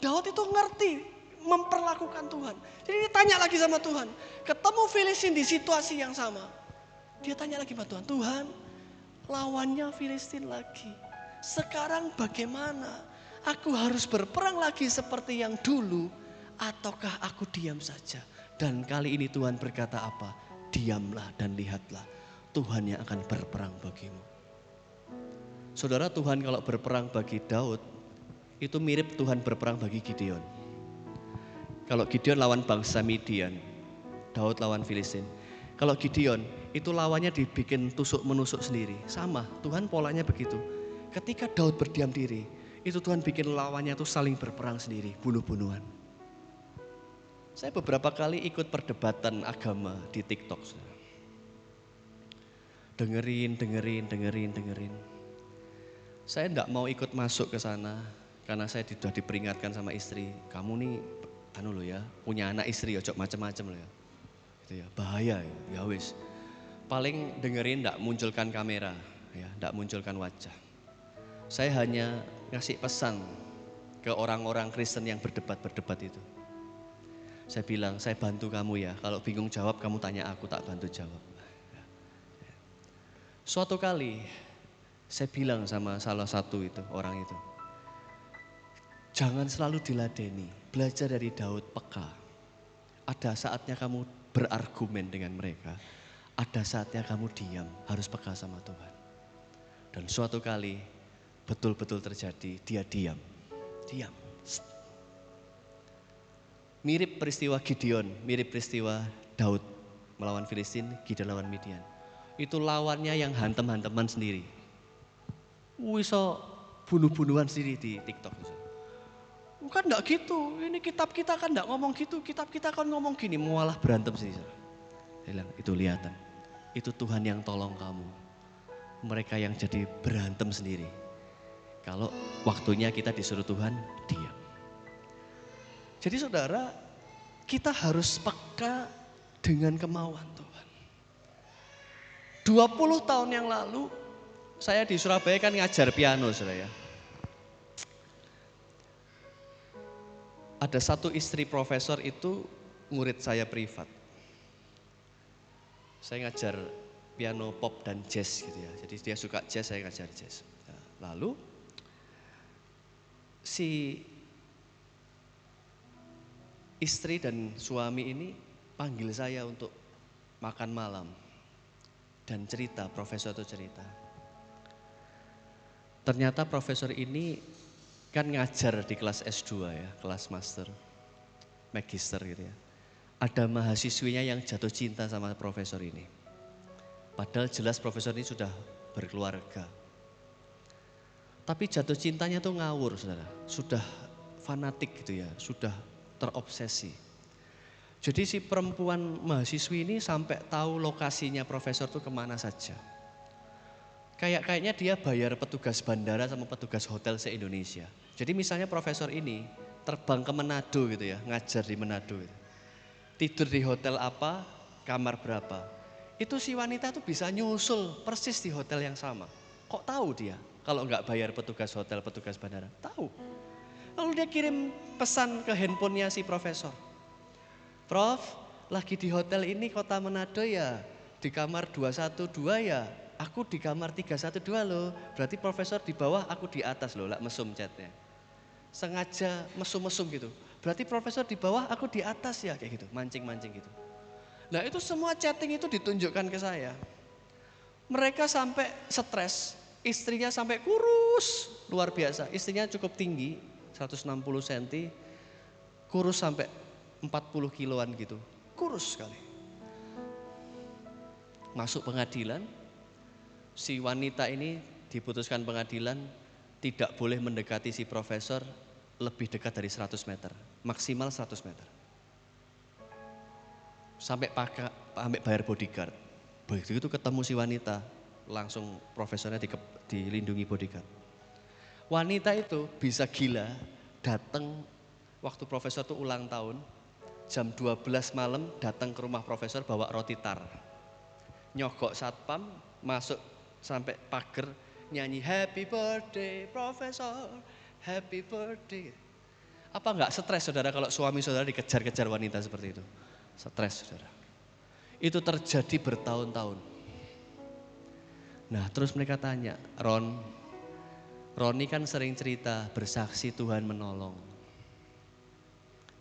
Daud itu ngerti memperlakukan Tuhan. Jadi dia tanya lagi sama Tuhan. Ketemu Filistin di situasi yang sama. Dia tanya lagi sama Tuhan, Tuhan lawannya Filistin lagi. Sekarang bagaimana? Aku harus berperang lagi seperti yang dulu ataukah aku diam saja? Dan kali ini Tuhan berkata apa? Diamlah dan lihatlah. Tuhan yang akan berperang bagimu. Saudara, Tuhan kalau berperang bagi Daud, itu mirip Tuhan berperang bagi Gideon. Kalau Gideon lawan bangsa Midian, Daud lawan Filistin. Kalau Gideon, itu lawannya dibikin tusuk-menusuk sendiri. Sama, Tuhan polanya begitu. Ketika Daud berdiam diri, itu Tuhan bikin lawannya tuh saling berperang sendiri, bunuh-bunuhan. Saya beberapa kali ikut perdebatan agama di TikTok. Dengerin. Saya enggak mau ikut masuk ke sana karena saya sudah diperingatkan sama istri, kamu nih punya anak istri ojo macam-macam loh ya. Gitu ya, bahaya ya wis. Paling dengerin enggak munculkan kamera, ya, enggak munculkan wajah. Saya hanya ngasih pesan ke orang-orang Kristen yang berdebat itu. Saya bilang, saya bantu kamu ya, kalau bingung jawab kamu tanya aku, tak bantu jawab. Suatu kali saya bilang sama salah satu itu, orang itu, jangan selalu diladeni, belajar dari Daud, peka. Ada saatnya kamu berargumen dengan mereka, ada saatnya kamu diam, harus peka sama Tuhan. Dan suatu kali betul-betul terjadi, dia diam. Mirip peristiwa Gideon, mirip peristiwa Daud melawan Filistin, Gideon lawan Midian. Itu lawannya yang hantem-hanteman sendiri. Bisa bunuh-bunuhan sendiri di TikTok. Bukan enggak gitu, ini kitab kita kan enggak ngomong gitu, kitab kita kan ngomong gini, malah berantem sendiri. Saya bilang, itu lihatan, itu Tuhan yang tolong kamu. Mereka yang jadi berantem sendiri. Kalau waktunya kita disuruh Tuhan, diam. Jadi saudara, kita harus peka dengan kemauan Tuhan. 20 tahun yang lalu, saya di Surabaya kan ngajar piano saudara ya. Ada satu istri profesor itu murid saya privat. Saya ngajar piano pop dan jazz gitu ya. Jadi dia suka jazz, saya ngajar jazz. Nah, lalu si istri dan suami ini panggil saya untuk makan malam dan cerita, profesor itu cerita. Ternyata profesor ini kan ngajar di kelas S2 ya, kelas master, magister gitu ya. Ada mahasiswinya yang jatuh cinta sama profesor ini. Padahal jelas profesor ini sudah berkeluarga. Tapi jatuh cintanya tuh ngawur saudara, sudah fanatik gitu ya, sudah terobsesi. Jadi si perempuan mahasiswi ini sampai tahu lokasinya profesor tuh kemana saja. Kayaknya dia bayar petugas bandara sama petugas hotel se-Indonesia. Jadi misalnya profesor ini terbang ke Manado gitu ya, ngajar di Manado. Gitu. Tidur di hotel apa, kamar berapa. Itu si wanita tuh bisa nyusul persis di hotel yang sama. Kok tahu dia kalau nggak bayar petugas hotel, petugas bandara? Tahu. Lalu dia kirim pesan ke handphonenya si profesor. Prof, lagi di hotel ini kota Manado ya, di kamar 212 ya. Aku di kamar 312 loh, berarti profesor di bawah, aku di atas loh, lah mesum chatnya. Sengaja mesum-mesum gitu, berarti profesor di bawah, aku di atas ya, kayak gitu, mancing-mancing gitu. Nah itu semua chatting itu ditunjukkan ke saya. Mereka sampai stres, istrinya sampai kurus, luar biasa. Istrinya cukup tinggi, 160 cm, kurus sampai 40 kiloan gitu, kurus sekali. Masuk pengadilan, si wanita ini diputuskan pengadilan tidak boleh mendekati si profesor lebih dekat dari 100 meter, maksimal 100 meter. Sampai bayar bodyguard. Begitu ketemu si wanita, langsung profesornya dilindungi bodyguard. Wanita itu bisa gila, datang waktu profesor itu ulang tahun, jam 12 malam datang ke rumah profesor bawa roti tar. Nyogok satpam, masuk sampai pagar nyanyi happy birthday profesor, happy birthday. Apa enggak stres saudara kalau suami saudara dikejar-kejar wanita seperti itu? Stres saudara. Itu terjadi bertahun-tahun. Nah terus mereka tanya, Roni kan sering cerita bersaksi Tuhan menolong.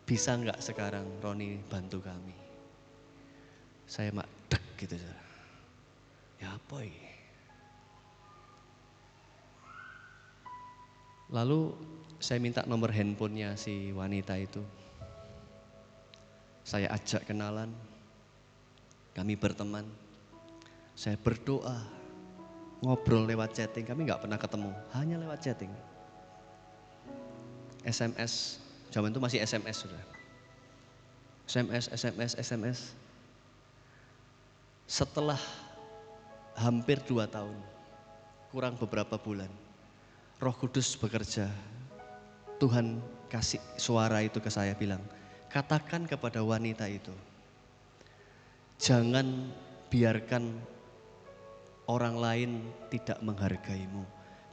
Bisa enggak sekarang Roni bantu kami? Saya mak dek gitu saudara. Ya apa ini? Lalu saya minta nomor handphonenya si wanita itu. Saya ajak kenalan, kami berteman. Saya berdoa, ngobrol lewat chatting, kami nggak pernah ketemu, hanya lewat chatting. SMS, zaman itu masih SMS sudah. SMS. Setelah hampir 2 tahun, kurang beberapa bulan, Roh Kudus bekerja. Tuhan kasih suara itu ke saya bilang, katakan kepada wanita itu, jangan biarkan orang lain tidak menghargaimu.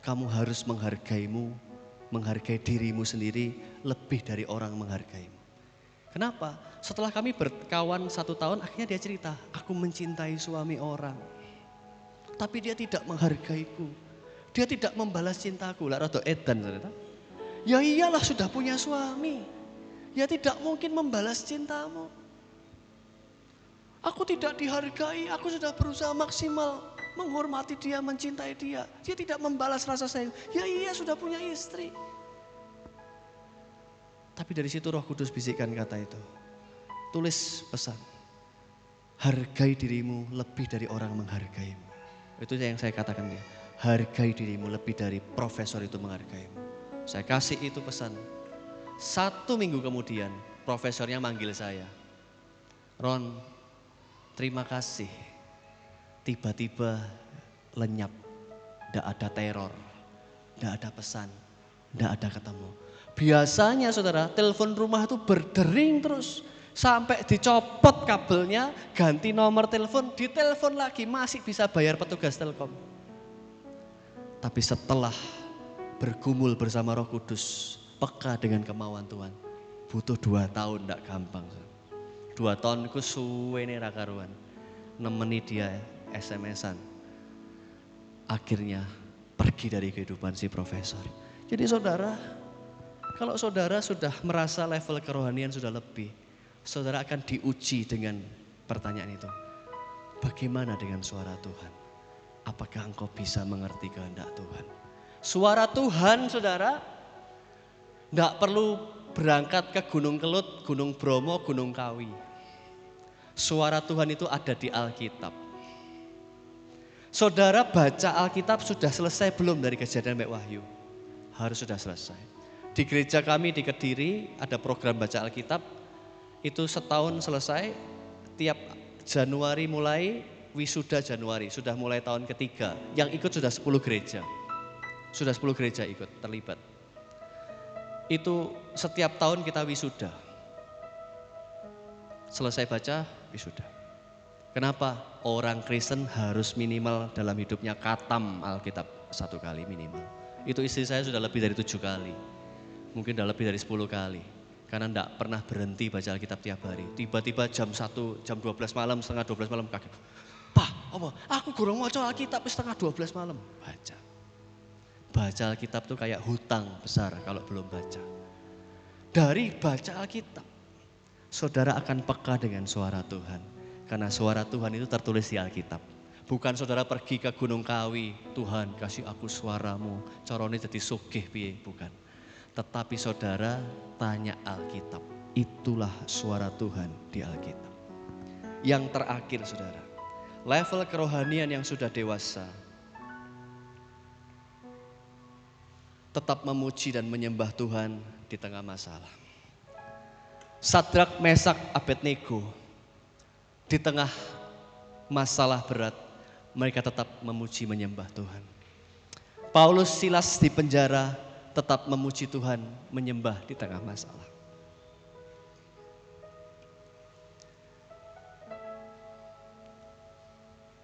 Kamu harus menghargai dirimu sendiri lebih dari orang menghargaimu. Kenapa? Setelah kami berkawan 1 tahun, akhirnya dia cerita, aku mencintai suami orang, tapi dia tidak menghargaiku. Dia tidak membalas cintaku. Lah rada edan ternyata. Ya iyalah sudah punya suami. Ya tidak mungkin membalas cintamu. Aku tidak dihargai, aku sudah berusaha maksimal menghormati dia, mencintai dia. Dia tidak membalas rasa sayang. Ya iya sudah punya istri. Tapi dari situ Roh Kudus bisikkan kata itu. Tulis pesan. Hargai dirimu lebih dari orang menghargaimu. Itu yang saya katakan dia. Hargai dirimu lebih dari profesor itu menghargaimu. Saya kasih itu pesan. 1 minggu kemudian profesornya manggil saya. Ron, terima kasih. Tiba-tiba lenyap. Tidak ada teror. Tidak ada pesan. Tidak ada ketemu. Biasanya saudara, telepon rumah itu berdering terus. Sampai dicopot kabelnya, ganti nomor telepon, ditelepon lagi. Masih bisa bayar petugas Telkom. Tapi setelah bergumul bersama Roh Kudus, peka dengan kemauan Tuhan, butuh 2 tahun, tidak gampang. 2 tahun itu suwe nih rakaruan. Nemeni dia SMS-an. Akhirnya pergi dari kehidupan si profesor. Jadi saudara, kalau saudara sudah merasa level kerohanian sudah lebih, saudara akan diuji dengan pertanyaan itu. Bagaimana dengan suara Tuhan? Apakah engkau bisa mengerti kehendak Tuhan? Suara Tuhan saudara, tidak perlu berangkat ke Gunung Kelut, Gunung Bromo, Gunung Kawi. Suara Tuhan itu ada di Alkitab. Saudara baca Alkitab sudah selesai belum dari Kejadian sampai Wahyu? Harus sudah selesai. Di gereja kami di Kediri ada program baca Alkitab. Itu setahun selesai. Tiap Januari mulai, wisuda Januari. Sudah mulai tahun ketiga. Yang ikut sudah 10 gereja. Sudah 10 gereja ikut, terlibat. Itu setiap tahun kita wisuda. Selesai baca, wisuda. Kenapa? Orang Kristen harus minimal dalam hidupnya khatam Alkitab 1 kali minimal. Itu istri saya sudah lebih dari 7 kali. Mungkin sudah lebih dari 10 kali. Karena tidak pernah berhenti baca Alkitab tiap hari. Tiba-tiba jam 1, jam 12 malam, setengah 12 malam kaget. Pak, apa? Aku kurang mau baca Alkitab setengah 12 malam. Baca. Baca Alkitab itu kayak hutang besar kalau belum baca. Dari baca Alkitab, saudara akan peka dengan suara Tuhan. Karena suara Tuhan itu tertulis di Alkitab. Bukan saudara pergi ke Gunung Kawi, Tuhan kasih aku suaramu, carane jadi sugih piye, bukan. Tetapi saudara tanya Alkitab, itulah suara Tuhan di Alkitab. Yang terakhir saudara, level kerohanian yang sudah dewasa, tetap memuji dan menyembah Tuhan di tengah masalah. Sadrak, Mesak, Abednego, di tengah masalah berat, mereka tetap memuji menyembah Tuhan. Paulus, Silas di penjara tetap memuji Tuhan, menyembah di tengah masalah.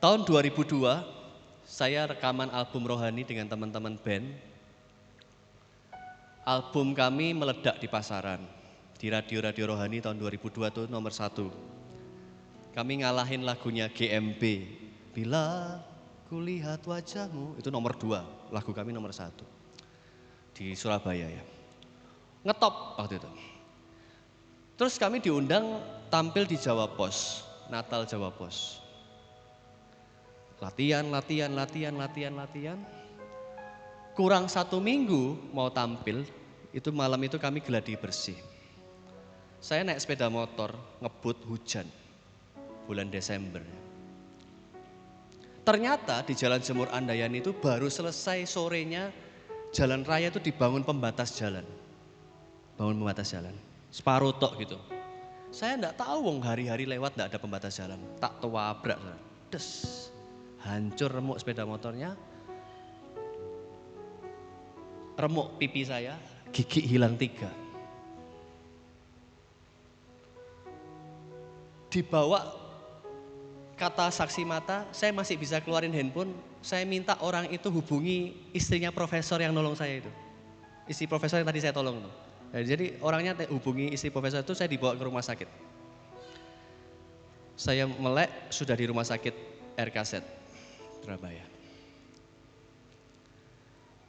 Tahun 2002, saya rekaman album rohani dengan teman-teman band. Album kami meledak di pasaran. Di radio-radio rohani tahun 2002 itu nomor 1. Kami ngalahin lagunya GMB. Bila kulihat wajahmu, itu nomor 2. Lagu kami nomor 1. Di Surabaya ya. Ngetop waktu itu. Terus kami diundang tampil di Jawa Pos. Natal Jawa Pos. Latihan. Kurang 1 minggu mau tampil, itu malam itu kami geladi bersih. Saya naik sepeda motor, ngebut hujan. Bulan Desember. Ternyata di Jalan Jemur Andayani itu baru selesai sorenya jalan raya itu dibangun pembatas jalan. Bangun pembatas jalan. Separuh tok gitu. Saya enggak tahu wong hari-hari lewat enggak ada pembatas jalan. Tak tabrak. Des. Hancur remuk sepeda motornya. Remuk pipi saya, gigi hilang 3. Dibawa kata saksi mata, saya masih bisa keluarin handphone, saya minta orang itu hubungi istrinya profesor yang nolong saya itu. Istri profesor yang tadi saya tolong itu. Jadi orangnya hubungi istri profesor itu, saya dibawa ke rumah sakit. Saya melek, sudah di rumah sakit RKZ, Surabaya.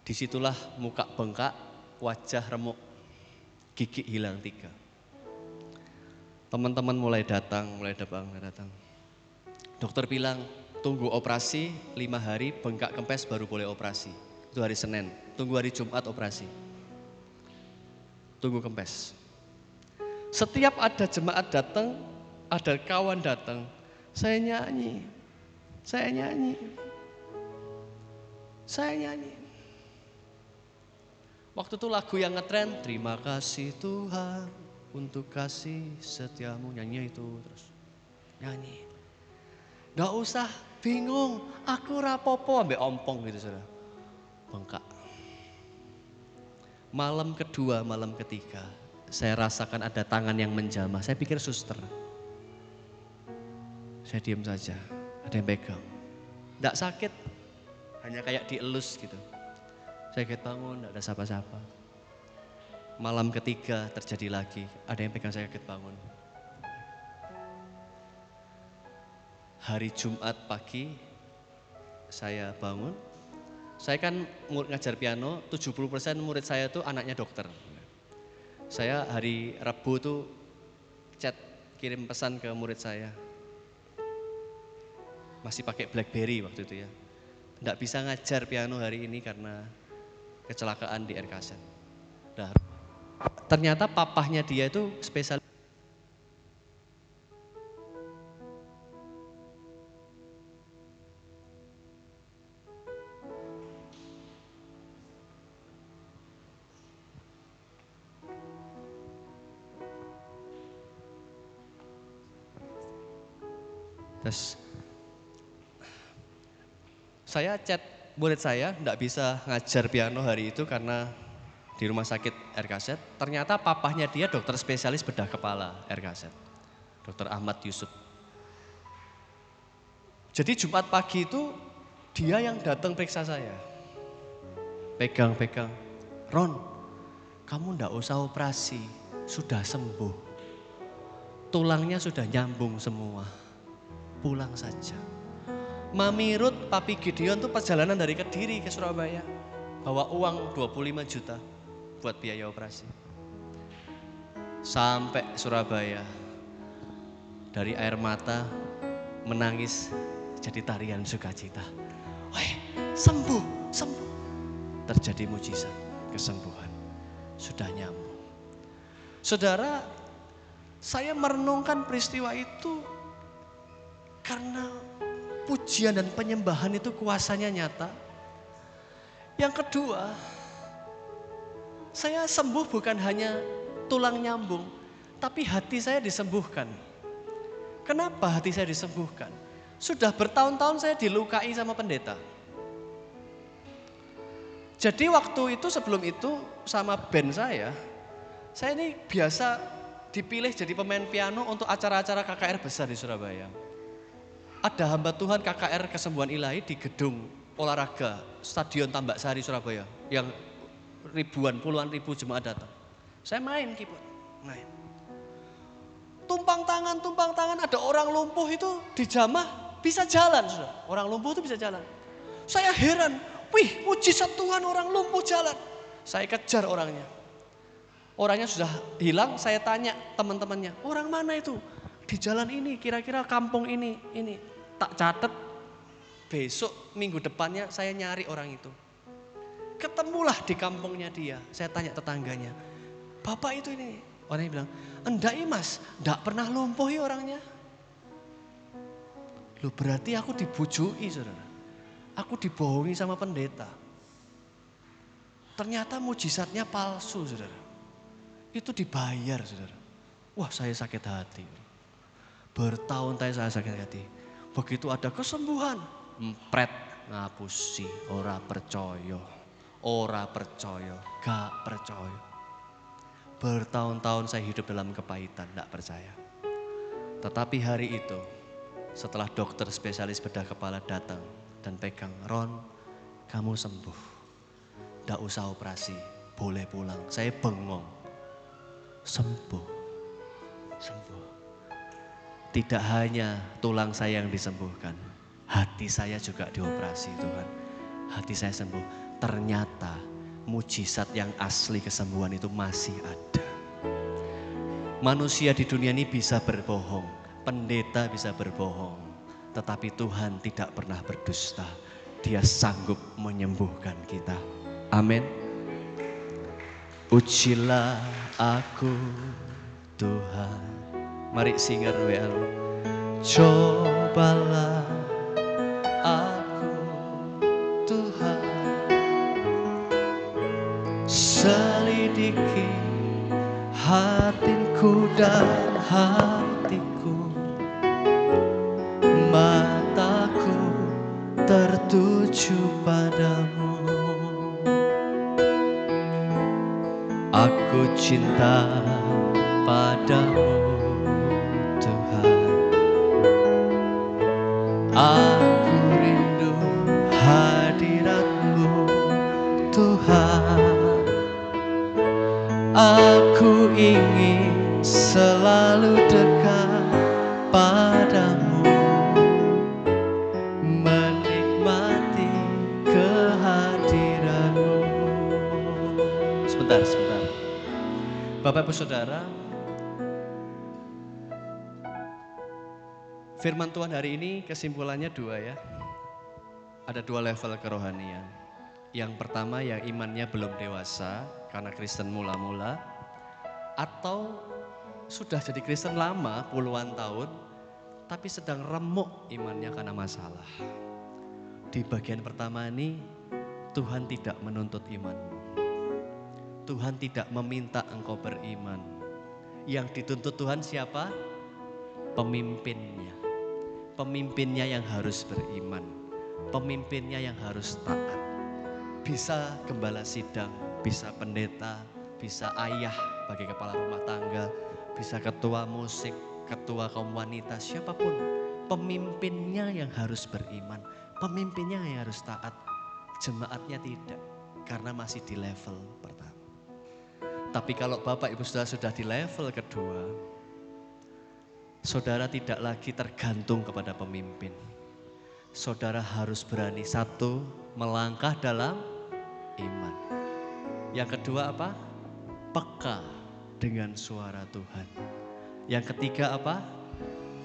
Disitulah muka bengkak, wajah remuk, gigi hilang 3. Teman-teman mulai datang. Dokter bilang, tunggu operasi 5 hari, bengkak kempes baru boleh operasi. Itu hari Senin, tunggu hari Jumat operasi. Tunggu kempes. Setiap ada jemaat datang, ada kawan datang, saya nyanyi. Waktu itu lagu yang ngetren, terima kasih Tuhan untuk kasih setiamu, nyanyi itu terus. Nyanyi. Nggak usah bingung, aku rapopo ambek ompong gitu saudara. Bengkak. Malam kedua, malam ketiga, saya rasakan ada tangan yang menjamah. Saya pikir suster. Saya diam saja, ada yang pegang. Nggak sakit, hanya kayak dielus gitu. Saya kayak bangun, nggak ada siapa-siapa. malam ketiga terjadi lagi. Ada yang pegang saya kaget bangun. Hari Jumat pagi saya bangun. Saya kan ngajar piano, 70% murid saya tuh anaknya dokter. Saya hari Rabu tuh chat, kirim pesan ke murid saya. Masih pakai BlackBerry waktu itu ya. Nggak bisa ngajar piano hari ini karena kecelakaan di RKZ. Nah, ternyata papahnya dia itu spesialis. Terus saya chat murid saya, enggak bisa ngajar piano hari itu karena di rumah sakit RKZ. Ternyata papahnya dia dokter spesialis bedah kepala RKZ, Dr. Ahmad Yusuf. Jadi Jumat pagi itu dia yang datang periksa saya. Pegang-pegang, Ron, kamu enggak usah operasi, sudah sembuh. Tulangnya sudah nyambung semua. Pulang saja. Mami Ruth, Papi Gideon tuh perjalanan dari Kediri ke Surabaya. Bawa uang 25 juta buat biaya operasi. Sampai Surabaya. Dari air mata menangis jadi tarian sukacita. Weh, sembuh, sembuh. Terjadi mujizat, kesembuhan. Sudah nyambung. Saudara, saya merenungkan peristiwa itu karena pujian dan penyembahan itu kuasanya nyata. Yang kedua, saya sembuh bukan hanya tulang nyambung, tapi hati saya disembuhkan. Kenapa hati saya disembuhkan? Sudah bertahun-tahun saya dilukai sama pendeta. Jadi waktu itu sebelum itu sama band saya ini biasa dipilih jadi pemain piano untuk acara-acara KKR besar di Surabaya. Ada hamba Tuhan KKR Kesembuhan Ilahi di gedung olahraga Stadion Tambak Sari Surabaya yang ribuan, puluhan ribu jemaat datang. Saya main keyboard, main. Tumpang tangan, ada orang lumpuh itu dijamah bisa jalan, saudara. Orang lumpuh itu bisa jalan. Saya heran, wih, mujizat Tuhan, orang lumpuh jalan. Saya kejar orangnya. Orangnya sudah hilang, saya tanya teman-temannya, orang mana itu? Di jalan ini, kira-kira kampung ini. Tak catat, besok minggu depannya saya nyari orang itu. Ketemulah di kampungnya dia, saya tanya tetangganya, Bapak itu ini. Orangnya bilang, enggak Mas, enggak pernah lumpuh orangnya. Loh berarti aku dibujui saudara, aku dibohongi sama pendeta. Ternyata mujizatnya palsu saudara, itu dibayar saudara. Wah saya sakit hati, bertahun-tahun saya sakit hati. Begitu ada kesembuhan, empret ngapusi, ora percaya, gak percaya. Bertahun-tahun saya hidup dalam kepahitan, gak percaya. Tetapi hari itu, setelah dokter spesialis bedah kepala datang dan pegang, Ron, kamu sembuh, gak usah operasi, boleh pulang. Saya bengong, sembuh. Tidak hanya tulang saya yang disembuhkan, hati saya juga dioperasi Tuhan. Hati saya sembuh. Ternyata mujizat yang asli kesembuhan itu masih ada. Manusia di dunia ini bisa berbohong, pendeta bisa berbohong, tetapi Tuhan tidak pernah berdusta. Dia sanggup menyembuhkan kita. Amin. Ujilah aku Tuhan. Mari singer WL. Cobalah aku Tuhan, selidiki hatiku dan hatiku, mataku tertuju padamu. Aku cinta padamu Tuhan, aku rindu hadirat-Mu Tuhan, Aku ingin selalu dekat padamu, menikmati kehadiranmu. Sebentar. Bapak Ibu Saudara, firman Tuhan hari ini kesimpulannya dua ya. Ada dua level kerohanian. Yang pertama yang imannya belum dewasa karena Kristen mula-mula, atau sudah jadi Kristen lama puluhan tahun tapi sedang remuk imannya karena masalah. Di bagian pertama ini Tuhan tidak menuntut imanmu. Tuhan tidak meminta engkau beriman. Yang dituntut Tuhan siapa? Pemimpinnya. Pemimpinnya yang harus beriman. Pemimpinnya yang harus taat. Bisa gembala sidang, bisa pendeta, bisa ayah bagi kepala rumah tangga, bisa ketua musik, ketua kaum wanita, siapapun. Pemimpinnya yang harus beriman, pemimpinnya yang harus taat. Jemaatnya tidak, karena masih di level pertama. Tapi kalau Bapak Ibu Saudara sudah di level kedua, saudara tidak lagi tergantung kepada pemimpin. Saudara harus berani, satu, melangkah dalam iman. Yang kedua apa? Peka dengan suara Tuhan. Yang ketiga apa?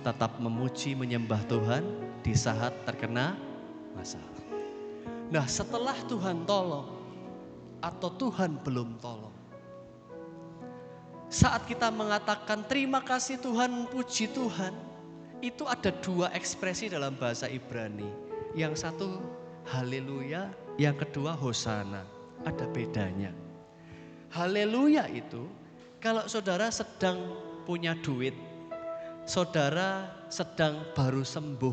Tetap memuji, menyembah Tuhan di saat terkena masalah. Nah, setelah Tuhan tolong atau Tuhan belum tolong, saat kita mengatakan terima kasih Tuhan, puji Tuhan, itu ada dua ekspresi dalam bahasa Ibrani. Yang satu haleluya, yang kedua hosana. Ada bedanya. Haleluya itu kalau saudara sedang punya duit, saudara sedang baru sembuh.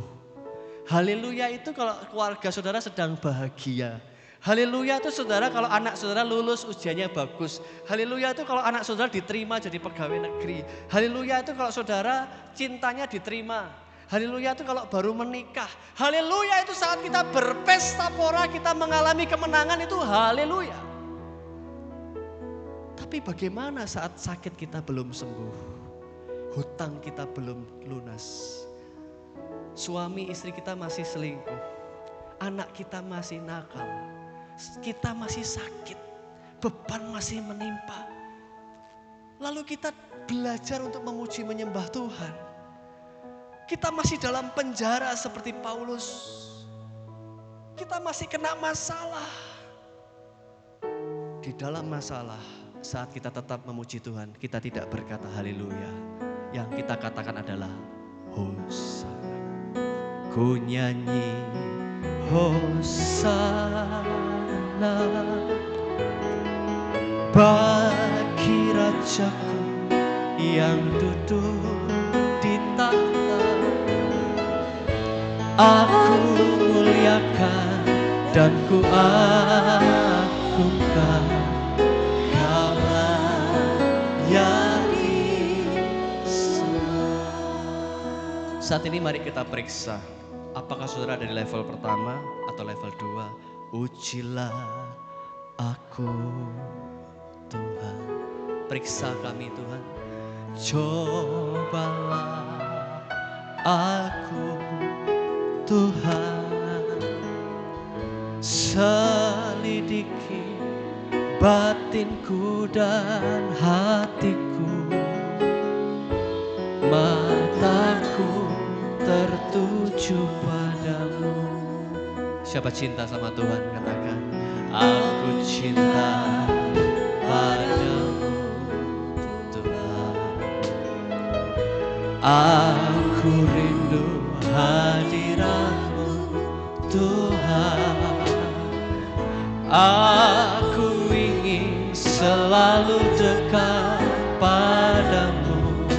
Haleluya itu kalau keluarga saudara sedang bahagia. Haleluya itu saudara kalau anak saudara lulus ujiannya bagus. Haleluya itu kalau anak saudara diterima jadi pegawai negeri. Haleluya itu kalau saudara cintanya diterima. Haleluya itu kalau baru menikah. Haleluya itu saat kita berpesta pora, kita mengalami kemenangan, itu haleluya. Tapi bagaimana saat sakit kita belum sembuh? Hutang kita belum lunas. Suami istri kita masih selingkuh. Anak kita masih nakal. Kita masih sakit, beban masih menimpa. Lalu kita belajar untuk memuji menyembah Tuhan. Kita masih dalam penjara seperti Paulus. Kita masih kena masalah. Di dalam masalah, saat kita tetap memuji Tuhan, kita tidak berkata haleluya. Yang kita katakan adalah hosana. Ku nyanyi hosana bagi Rajaku yang duduk di tahta. Aku muliakan dan ku agungkan, Kaulah yang disembah. Saat ini mari kita periksa, apakah saudara ada di level pertama atau level 2? Ujilah aku Tuhan, periksa kami Tuhan. Cobalah aku Tuhan, selidiki batinku dan hatiku. Mataku tertuju padamu. Siapa cinta sama Tuhan? Katakan, aku cinta padamu Tuhan. Aku rindu hadirat-Mu Tuhan. Aku ingin selalu dekat padamu,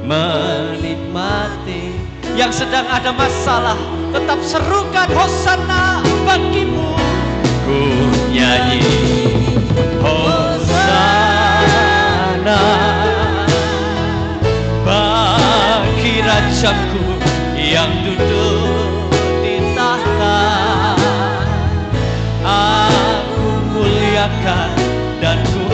menikmati. Yang sedang ada masalah, tetap serukan hosana bagimu. Ku nyanyi hosana bagi Rajaku yang duduk di tahta. Aku muliakan dan ku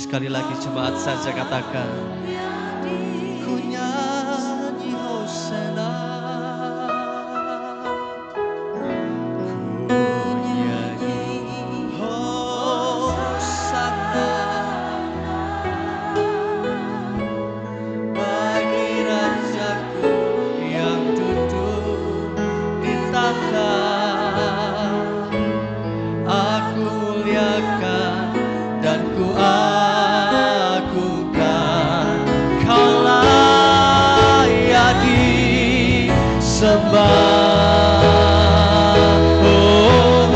sekali lagi jemaat saja katakan, ku nyanyi Hosana, ku nyanyi Hosana bagi Rajaku yang duduk di tahta. Aku muliakan dan ku agungkan, Kau layak disembah. Oh,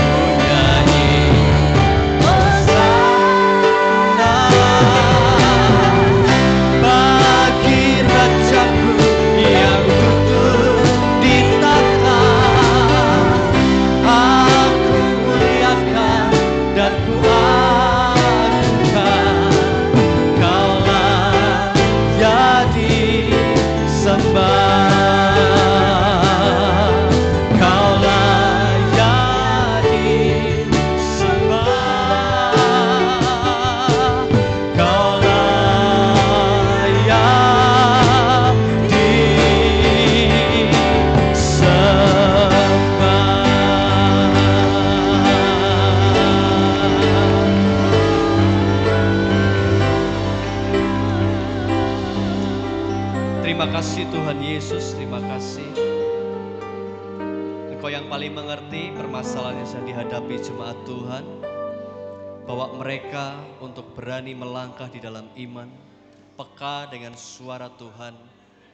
ku nyanyi Hosana bagi Rajaku yang duduk di tahta. Aku muliakan dan ku agungkan, Kau layak disembah. Kau layak disembah. Kau layak Terima kasih Tuhan Yesus, terima kasih. Engkau yang paling mengerti permasalahan yang sedang dihadapi jemaat Tuhan. Bawa mereka untuk berani melangkah di dalam iman, peka dengan suara Tuhan.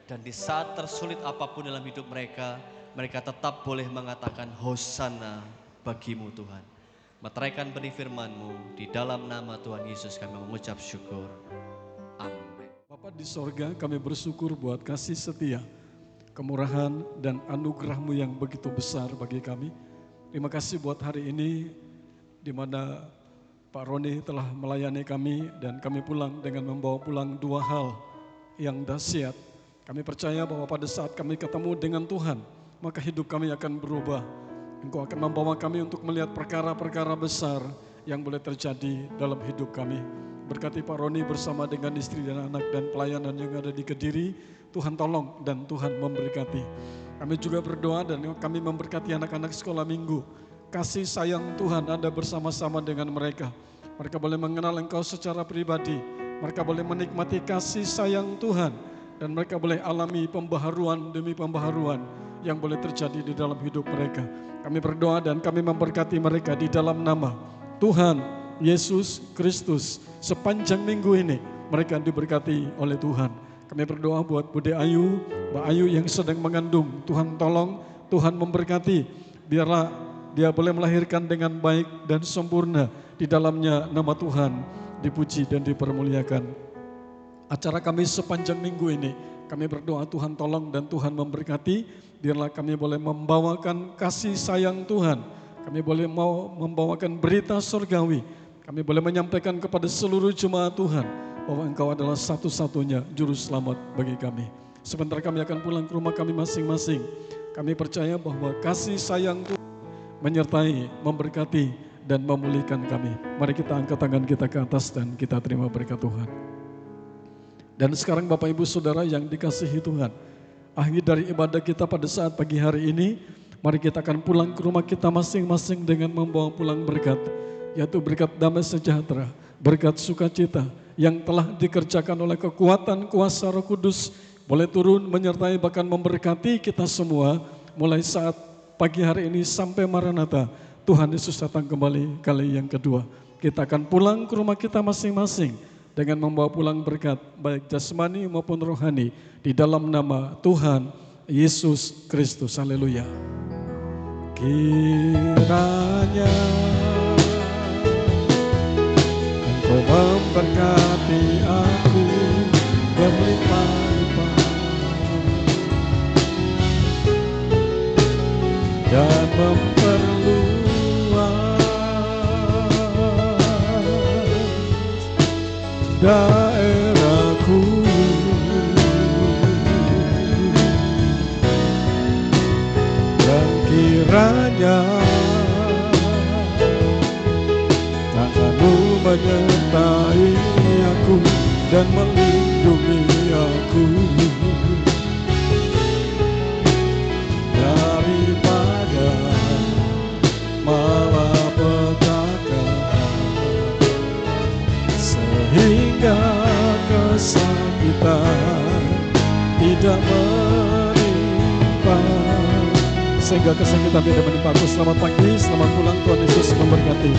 Dan di saat tersulit apapun dalam hidup mereka, mereka tetap boleh mengatakan Hosana bagimu Tuhan. Meteraikan benih firman-Mu, di dalam nama Tuhan Yesus kami mengucap syukur. Amin. Bapa di sorga, kami bersyukur buat kasih setia, kemurahan dan anugerah-Mu yang begitu besar bagi kami. Terima kasih buat hari ini di mana Pak Roni telah melayani kami dan kami pulang dengan membawa pulang dua hal yang dahsyat. Kami percaya bahwa pada saat kami ketemu dengan Tuhan, maka hidup kami akan berubah. Engkau akan membawa kami untuk melihat perkara-perkara besar yang boleh terjadi dalam hidup kami. Berkati Pak Roni bersama dengan istri dan anak dan pelayanan yang ada di Kediri. Tuhan tolong dan Tuhan memberkati. Kami juga berdoa dan kami memberkati anak-anak sekolah minggu. Kasih sayang Tuhan ada bersama-sama dengan mereka. Mereka boleh mengenal Engkau secara pribadi. Mereka boleh menikmati kasih sayang Tuhan. Dan mereka boleh alami pembaharuan demi pembaharuan yang boleh terjadi di dalam hidup mereka. Kami berdoa dan kami memberkati mereka di dalam nama Tuhan Yesus Kristus. Sepanjang minggu ini mereka diberkati oleh Tuhan. Kami berdoa buat Bude Ayu, Mbak Ayu yang sedang mengandung. Tuhan tolong, Tuhan memberkati. Biarlah dia boleh melahirkan dengan baik dan sempurna. Di dalamnya nama Tuhan dipuji dan dipermuliakan. Acara kami sepanjang minggu ini, kami berdoa Tuhan tolong dan Tuhan memberkati. Biarlah kami boleh membawakan kasih sayang Tuhan. Kami boleh mau membawakan berita surgawi. Kami boleh menyampaikan kepada seluruh jemaat Tuhan bahwa Engkau adalah satu-satunya juru selamat bagi kami. Sebentar kami akan pulang ke rumah kami masing-masing. Kami percaya bahwa kasih sayang Tuhan menyertai, memberkati, dan memulihkan kami. Mari kita angkat tangan kita ke atas dan kita terima berkat Tuhan. Dan sekarang Bapak Ibu Saudara yang dikasihi Tuhan, akhir dari ibadah kita pada saat pagi hari ini, mari kita akan pulang ke rumah kita masing-masing dengan membawa pulang berkat, yaitu berkat damai sejahtera, berkat sukacita yang telah dikerjakan oleh kekuatan kuasa Roh Kudus, boleh turun menyertai bahkan memberkati kita semua mulai saat pagi hari ini sampai Maranatha. Tuhan Yesus datang kembali kali yang kedua. Kita akan pulang ke rumah kita masing-masing dengan membawa pulang berkat baik jasmani maupun rohani di dalam nama Tuhan Yesus Kristus. Haleluya. Kiranya Engkau memberkati aku berlimpah-limpah dan memperluas daerahku, dan kiranya tangan-Mu menyertai aku dan melindungi aku daripada malapetaka, sehingga kesakitan tidak menimpa. Sehingga kesakitan tidak menimpa aku. Selamat pagi, selamat pulang, Tuhan Yesus memberkati.